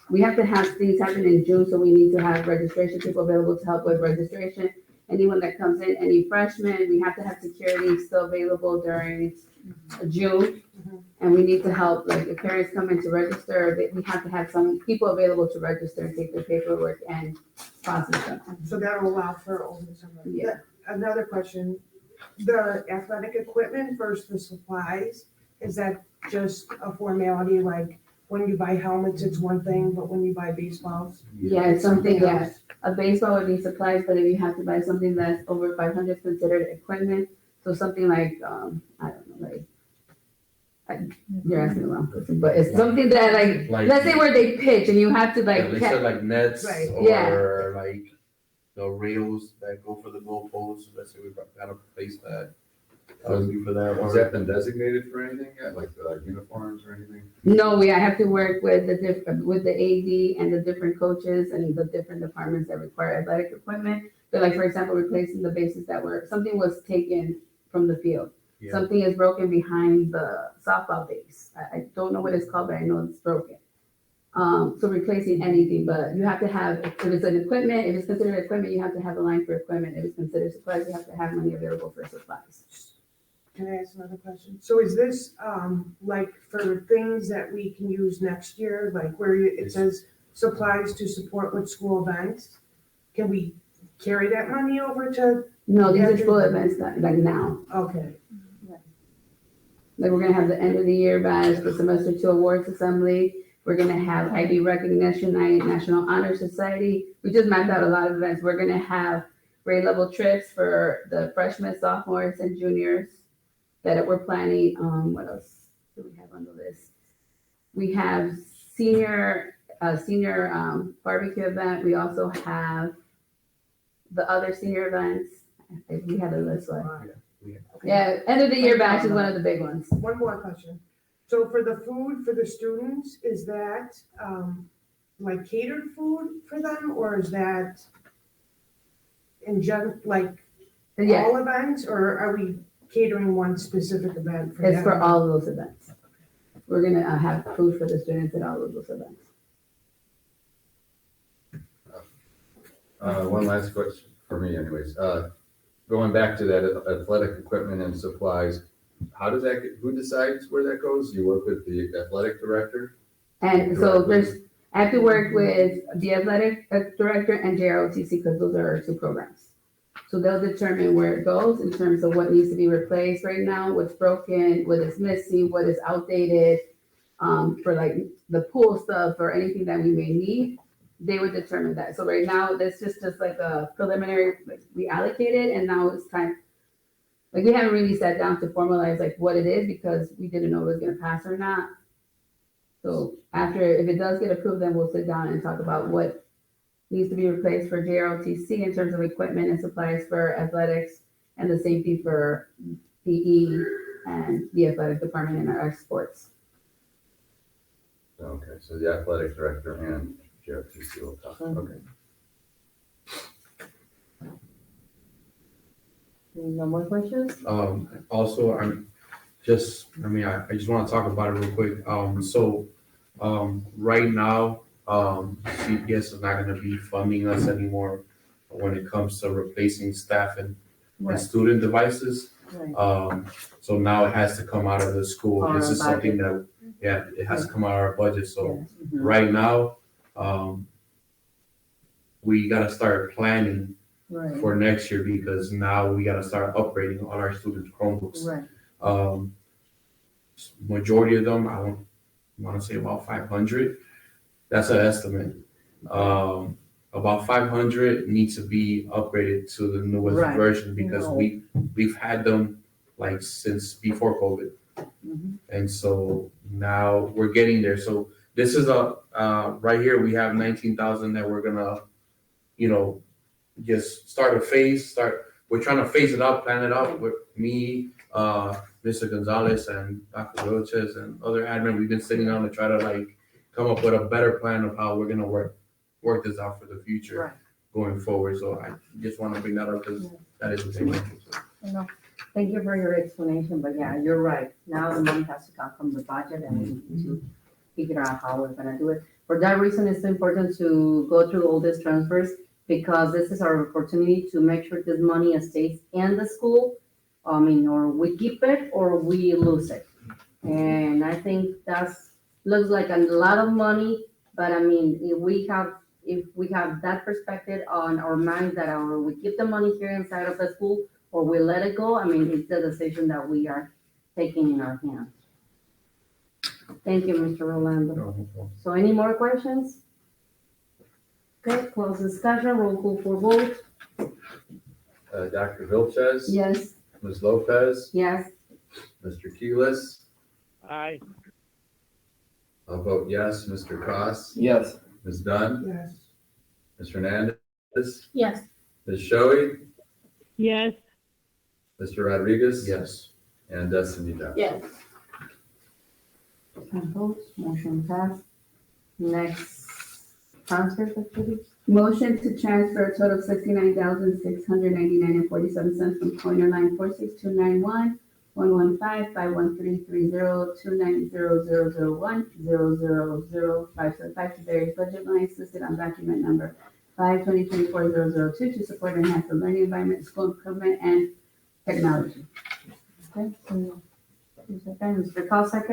we have to have things happen in June, so we need to have registration people available to help with registration. Anyone that comes in, any freshmen, we have to have security still available during June. And we need to help, like, if parents come in to register, we have to have some people available to register and take their paperwork and process them. So that'll allow for over the summer. Yeah. Another question, the athletic equipment versus the supplies, is that just a formality, like when you buy helmets, it's one thing, but when you buy baseballs? Yeah, it's something, yes. A baseball would be supplies, but if you have to buy something that's over 500, it's considered equipment. So something like, I don't know, like, you're asking the wrong person, but it's something that like let's say where they pitch and you have to like. They said like nets Right. or like the rails that go for the goalposts. Let's say we gotta place that. That would be for that. Has that been designated for anything yet, like uniforms or anything? No, I have to work with the AD and the different coaches and the different departments that require athletic equipment. But like, for example, replacing the bases something was taken from the field. Yeah. Something is broken behind the softball base. I don't know what it's called, but I know it's broken. So replacing anything, but you have to have, if it's an equipment, if it's considered equipment, you have to have a line for equipment. If it's considered supplies, you have to have money available for supplies. Can I ask another question? So is this, like for things that we can use next year, like where it says supplies to support with school events? Can we carry that money over to, No, these are school events that, like now. okay, Like, we're gonna have the end of the year bash, the semester 2 awards assembly. We're gonna have ID recognition night, National Honor Society. We just mapped out a lot of events. We're gonna have grade level trips for the freshmen, sophomores, and juniors that we're planning. What else do we have on the list? We have senior barbecue event. We also have the other senior events. We had a list, right? Yeah, end of the year bash is one of the big ones. one more question. So for the food for the students, is that, like catered food for them, or is that in like Yeah, all events, or are we catering one specific event for them? it's for all of those events. We're gonna have food for the students at all of those events. One last question for me anyways. Going back to that athletic equipment and supplies, how does that get, who decides where that goes? You work with the athletic director? And so I have to work with the athletic director and JROTC because those are our two programs. So they'll determine where it goes in terms of what needs to be replaced right now, what's broken, what is missing, what is outdated, for like the pool stuff or anything that we may need. They would determine that. So right now, this is just like a preliminary, like we allocated, and now it's time. Like, we haven't really sat down to formalize like what it is because we didn't know it was gonna pass or not. So after, if it does get approved, then we'll sit down and talk about what needs to be replaced for JROTC in terms of equipment and supplies for athletics, and the same thing for PE and the athletic department and our sports. Okay, so the athletic director and JROTC will talk, okay. No more questions? Also, I just want to talk about it real quick. Right now, CPS is not going to be funding us anymore when it comes to replacing staff and student devices. Right. So now it has to come out of the school. Our This is something that, it has to come out of our budget. So right now, we got to start planning for next year because now we got to start upgrading all our students' Chromebooks. Right. Majority of them, I want to say about 500. That's an estimate. About 500 needs to be upgraded to the newest version because we've had them like since before COVID. And so now we're getting there. So this is right here, we have 19,000 that we're gonna, just start a phase, we're trying to phase it out, plan it out with me, Mr. Gonzalez and Dr. Roches and other admin. We've been sitting down to try to like come up with a better plan of how we're gonna work this out for the future going forward. So I just want to bring that up because that is a big issue. Thank you for your explanation, but yeah, you're right. Now the money has to come from the budget and we need to figure out how we're gonna do it. For that reason, it's important to go through all these transfers because this is our opportunity to make sure this money stays in the school. Or we keep it or we lose it. And I think looks like a lot of money, but if we have that perspective on our minds that we keep the money here inside of the school or we let it go, it's the decision that we are taking in our hands. Thank you, Mr. Rolando. So any more questions? Okay, close discussion, roll call for vote. Dr. Vilches? Yes. Ms. Lopez? Yes. Mr. Keelis? Aye. I'll vote yes. Mr. Cross? Yes. Ms. Dunn? yes. Mr. Hernandez? Yes. Ms. Shoei? Yes. Mr. Rodriguez? Yes. And Destiny Johnson? Yes. 10 votes, motion passed. Next transfer, please. Motion to transfer a total of $69,699.47 from coiner line 46291 115-51330 2900001 to various budget lines listed on document number 5/2024-002 to support and enhance the learning environment, school improvement, and technology. Okay, so, Mr. Cossack.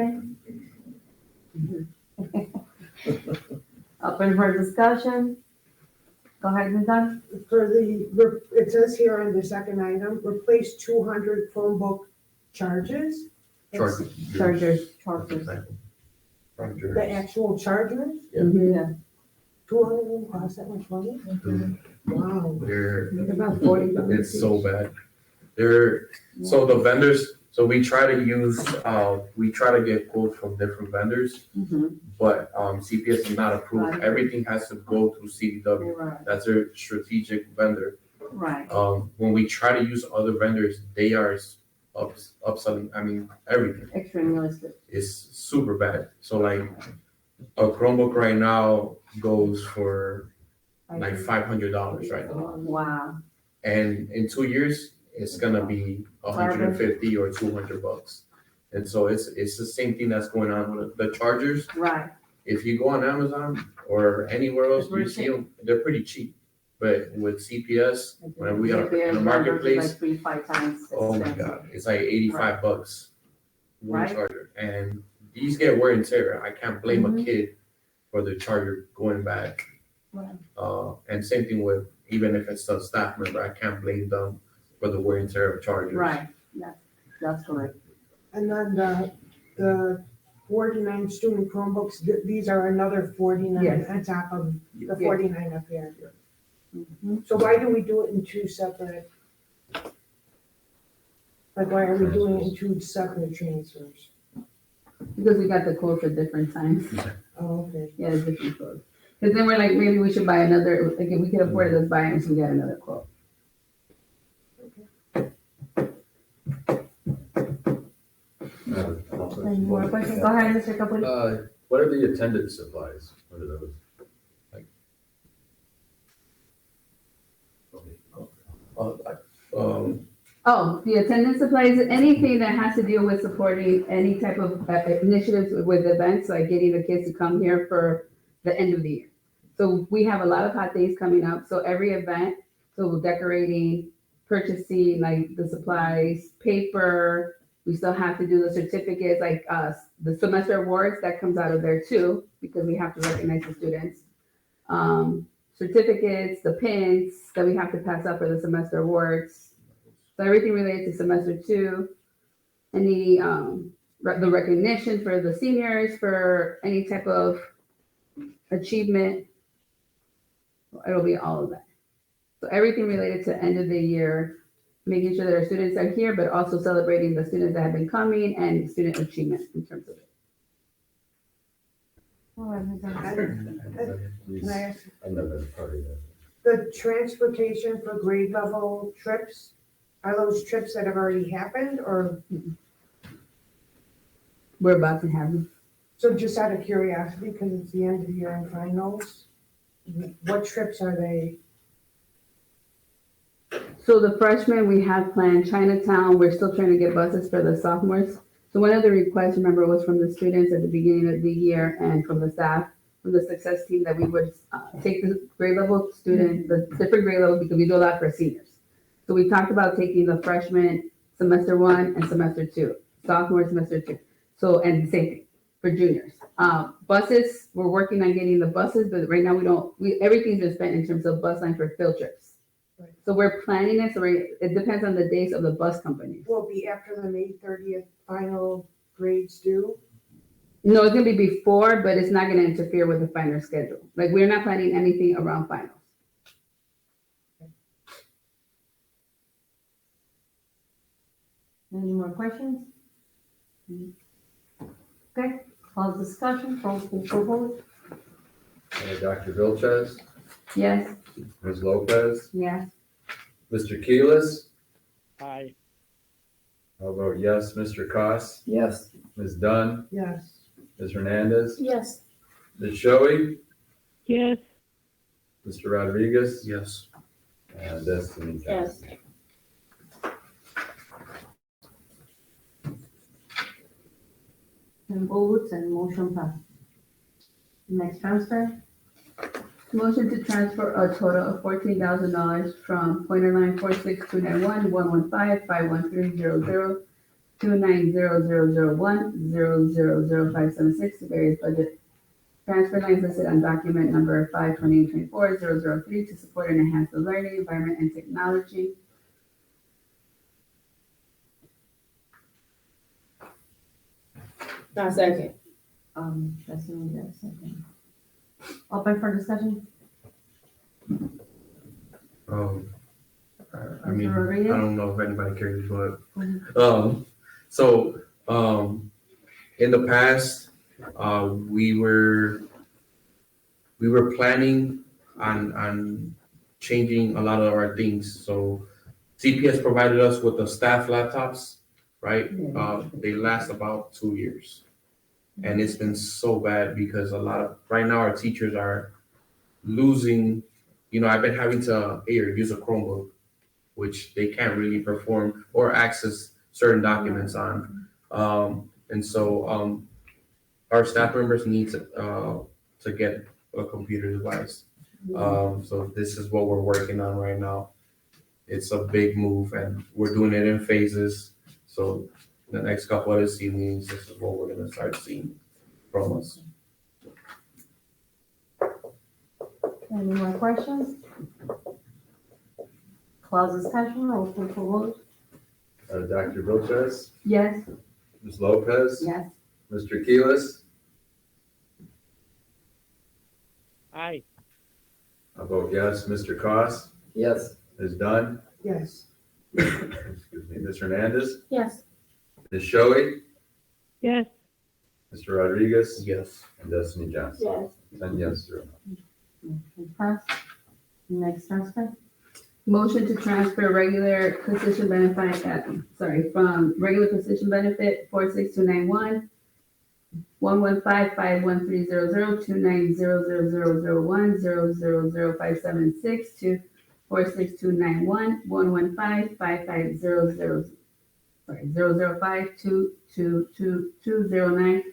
Open for discussion. Go ahead, Ms. Dunn. it says here on the second item, replace 200 Chromebook charges. Chargers. Chargers. The actual chargers, Yeah. 200 of them cost that much money? Wow. They're, About 40. it's so bad. So the vendors, so we try to get quotes from different vendors, but, CPS is not approved. Everything has to go through CDW. Right, That's their strategic vendor. right. When we try to use other vendors, they are upselling, I mean, everything. Extremely realistic. It's super bad. So like a Chromebook right now goes for like $500 right now. Wow. And in 2 years, it's gonna be 150 or $200. And so it's the same thing that's going on with the chargers. Right. If you go on Amazon or anywhere else, They're you see them, they're pretty cheap. But with CPS, when we are in the marketplace, Like 3-5 times. oh my expensive. God, it's like $85 one Right. charger. And these get wear and tear. I can't blame a kid for the charger going back. Right. And same thing with, even if it's a staff member, I can't blame them for the wear and tear of chargers. Right, that's correct. And then the 49 student Chromebooks, these are another 49 Yes. on top of the Yes. 49 up here. Mhm. So why do we do it in two separate? Like, why are we doing it in two separate transfers? Because we got the quotes at different times. Oh, okay. Yeah, it's different quotes. Because then we're like, maybe we should buy another, like if we can afford it, let's buy it, so we get another quote. Any more questions? Go ahead, Mr. Capoli. What are the attendance supplies? What are those? Oh, the attendance supplies, anything that has to deal with supporting any type of initiatives with events, like getting the kids to come here for the end of the year. So we have a lot of hot days coming up, so every event, so decorating, purchasing, like the supplies, paper, we still have to do the certificates, like the semester awards, that comes out of there too, because we have to recognize the students. Certificates, the pins that we have to pass out for the semester awards. So everything related to semester 2, any, the recognition for the seniors, for any type of achievement, it'll be all of that. So everything related to end of the year, making sure that our students are here, but also celebrating the students that have been coming and student achievement in terms of it. All right, Ms. Anderson. Can I ask, I've never been a part of that. the transportation for grade level trips, are those trips that have already happened, or, We're about to have them. so just out of curiosity, because it's the end of the year and finals, what trips are they? So the freshmen, we have planned Chinatown. We're still trying to get buses for the sophomores. So one of the requests, remember, was from the students at the beginning of the year and from the staff, from the success team, that we would take the grade level student, the different grade levels, because we do a lot for seniors. So we talked about taking the freshman semester 1 and semester 2, sophomore semester 2. So, and the same thing for juniors. Buses, we're working on getting the buses, but right now everything's been spent in terms of bus line for field trips. Right. So we're planning it, so it depends on the dates of the bus companies. Will it be after the May 30th final grades due? No, it's gonna be before, but it's not gonna interfere with the final schedule. Like, we're not planning anything around finals. Any more questions? Okay, close discussion, roll call for vote. Dr. Vilches, Yes. Ms. Lopez, Yes. Mr. Keelis, Aye. I'll vote yes. Mr. Koss, Yes. Ms. Dunn, Yes. Ms. Hernandez, Yes. Ms. Shoei, Yes. Mr. Rodriguez, Yes. and Destiny. Yes. And votes and motion pass. Next transfer, Motion to transfer a total of $14,000 from pointer line 46291-115-51300 to 90001-000576 to various budget transfer lines listed on document number 5/28/24/003 to support and enhance the learning environment and technology. Not second. That's the only that second. Open for discussion? I mean, Mr. Rodriguez? I don't know if anybody cares, but, Mhm. in the past, we were planning on changing a lot of our things. So CPS provided us with the staff laptops, right? They last about 2 years. And it's been so bad because right now our teachers are losing, I've been having to use a Chromebook, which they can't really perform or access certain documents on. And so our staff members need to get a computer device. So this is what we're working on right now. It's a big move and we're doing it in phases. So the next couple of SC meetings, this is what we're gonna start seeing from us. Any more questions? Close discussion, open for vote? Dr. Vilches, Yes. Ms. Lopez, Yes. Mr. Keelis, Aye. I vote yes. Mr. Cost, Yes. Ms. Dunn, Yes. excuse me, Ms. Hernandez, Yes. Ms. Shoei, Yes. Mr. Rodriguez, Yes. and Destiny Johnson. Yes. 10 yes, 0 no. Motion passed. Next transfer? Motion to transfer regular position benefit, from regular position benefit 46291, 115513000, 2900001, 000576 to 46291, 1155500, 005222209,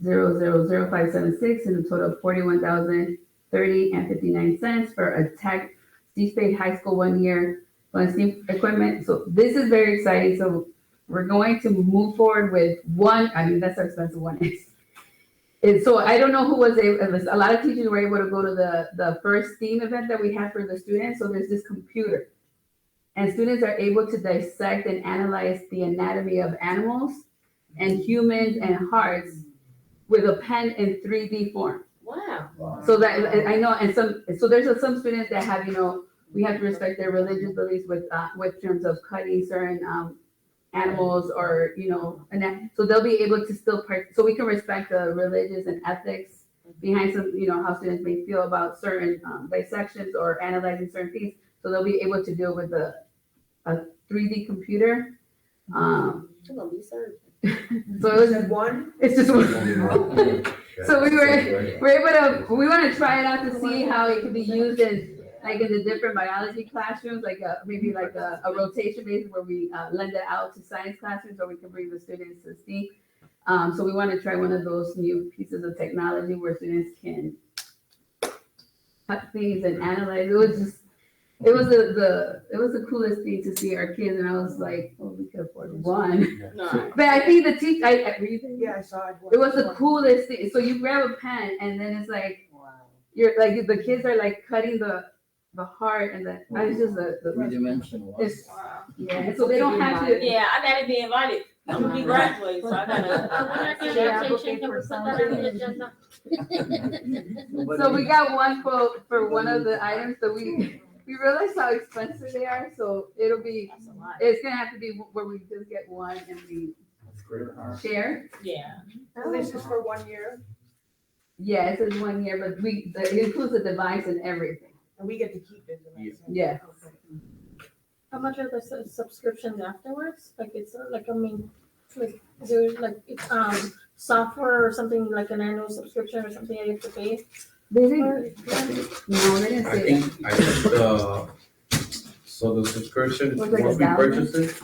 000576, in a total of 41,030.59 for a tech East State High School 1 year steam equipment. So this is very exciting. So we're going to move forward with one. I mean, that's how expensive one is. So I don't know who was able, a lot of teachers were able to go to the first STEAM event that we had for the students. So there's this computer and students are able to dissect and analyze the anatomy of animals and humans and hearts with a pen in 3D form. Wow. So that, I know, and so there's some students that have, we have to respect their religious beliefs with terms of cutting certain, animals or, and that, so they'll be able to still so we can respect the religious and ethics behind some, how students may feel about certain, dissections or analyzing certain things. So they'll be able to do it with a 3D computer. It's gonna be served. So it was Is it one? it's just one. So we want to try it out to see how it can be used in the different biology classrooms, maybe a rotation basis where we lend it out to science classrooms, or we can bring the students to STEAM. So we want to try one of those new pieces of technology where students can cut things and analyze. It was the coolest thing to see our kids, and I was like, oh, we could afford one. No. But I think the teacher, Yeah, I saw it. it was the coolest thing. So you grab a pen, and then it's like, you're like, the kids are like cutting the heart, and the, it's just the Three-dimensional. it's, yeah, so they don't have to. Yeah, I gotta be invited. I'm gonna be graduating, so I gotta. Application, can we put that on the agenda? So we got one quote for one of the items, so we realized how expensive they are, so it's gonna have to be where we just get one and we share. Yeah. So this is for 1 year, Yeah, it says 1 year, but it includes the device and everything. and we get to keep it. Yeah. How much are the subscriptions afterwards? Is there software or something like an annual subscription or something that you have to pay? They Or- didn't, no, they didn't I say think, that. so the subscription, Was it once we $1,000? purchase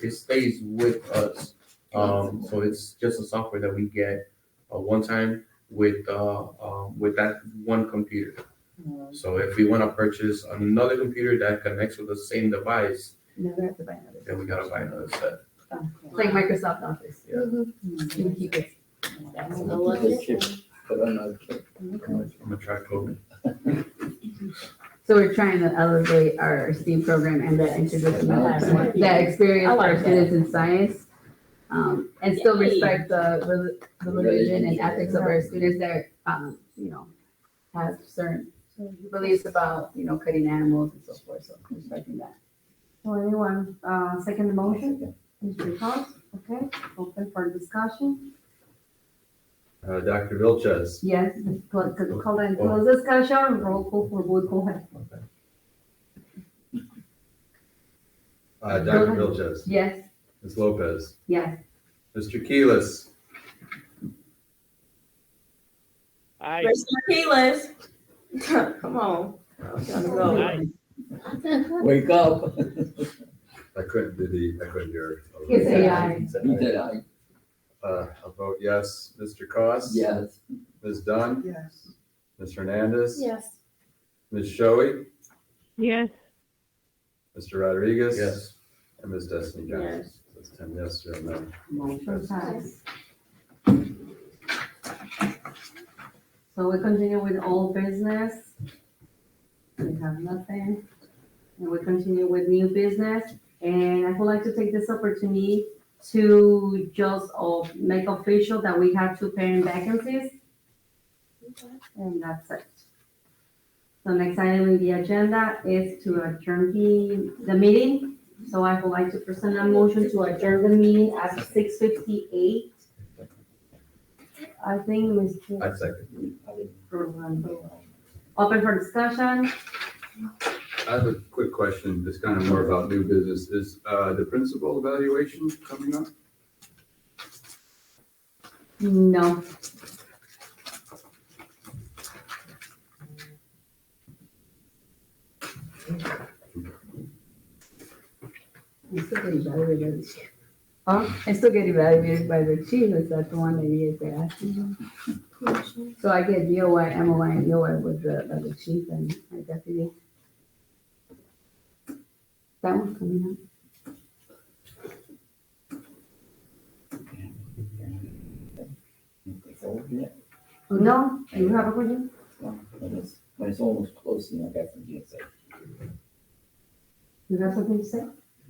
it stays with us. So it's just a software that we get one time with that one computer. So if we want to purchase another computer that connects with the same device, Never have to buy another. then we gotta buy another set. It's like Microsoft Office. Yeah. You can keep it. That's a low addition. put on a. I'm gonna try COVID. So we're trying to elevate our STEAM program and that introducing that experience I for like our that. students in science. And still respect the religion and ethics of our students that, have certain beliefs about, cutting animals and so forth, so respecting that. So anyone, second the motion? Mr. Cost, okay, open for discussion. Dr. Vilches, Yes, close discussion, roll call for vote, go ahead. Dr. Vilches, Yes, Ms. Lopez, Yes. Mr. Keelis, Aye. Mr. Keelis. Come on. I'm trying to go. Aye. Wake up. I couldn't hear. Yes, AI. He said aye. I'll vote yes. Mr. Cost? Yes. Ms. Dunn? Yes. Ms. Hernandez? Yes. Ms. Shoei? Yes. Mr. Rodriguez? Yes. And Ms. Destiny Johnson? Yes. That's 10 yes, 0 no. Motion passed. So we continue with old business. We have nothing. And we continue with new business. And I would like to take this opportunity to just make official that we have 2 parent vacancies. And that's it. So next item in the agenda is to adjourn the meeting. So I would like to present a motion to adjourn the meeting at 6:58. I think Mr. I second. Open for discussion. I have a quick question, just kind of more about new business. Is the principal evaluation coming up? No. I still get evaluated. Huh? I still get evaluated by the chief, is that the one that you guys are asking? So I get DOI, MOI, and EOI with the chief and my deputy. That one's coming up. It's over yet? No, you have a question? No, when it's almost close, I got something to say. You have something to say?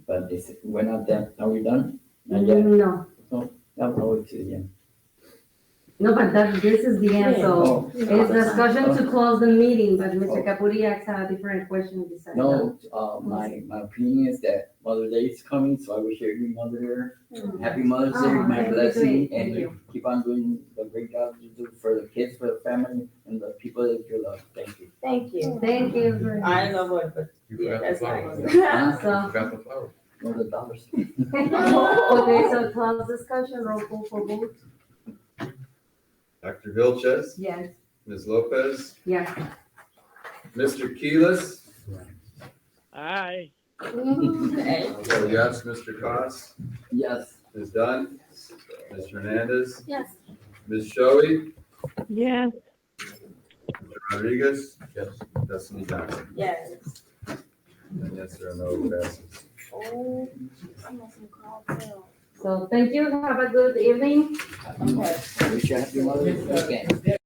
But they said, we're not done. Are we done? Not yet. No. I'll wait till the end. No, but this is the end, so Oh, it's discussion to close the meeting, but Mr. Capuri asked a different question besides that. No, my opinion is that Mother's Day is coming, so I wish every mother happy Mother's Day, Oh, my thank you, blessing, thank and you. keep on doing the great job you do for the kids, for the family, and the people that you love. Thank you. Thank you. Thank you very I ain't much. know what, but You yeah, forgot the that's flowers. nice. Huh? So, Forgot the flowers. No, the dollars. okay, so close discussion, roll call for vote. Dr. Vilches? Yes. Ms. Lopez? Yes. Mr. Keelis? Aye. Hey. I'll vote yes. Mr. Cost? Yes. Ms. Dunn? Ms. Hernandez? Yes. Ms. Shoei? Yes. Mr. Rodriguez? Yes. Destiny Johnson? Yes. And yes, 0 no, passes. Oh, someone called Bill. So thank you, have a good evening. I wish you a happy Mother's Day weekend.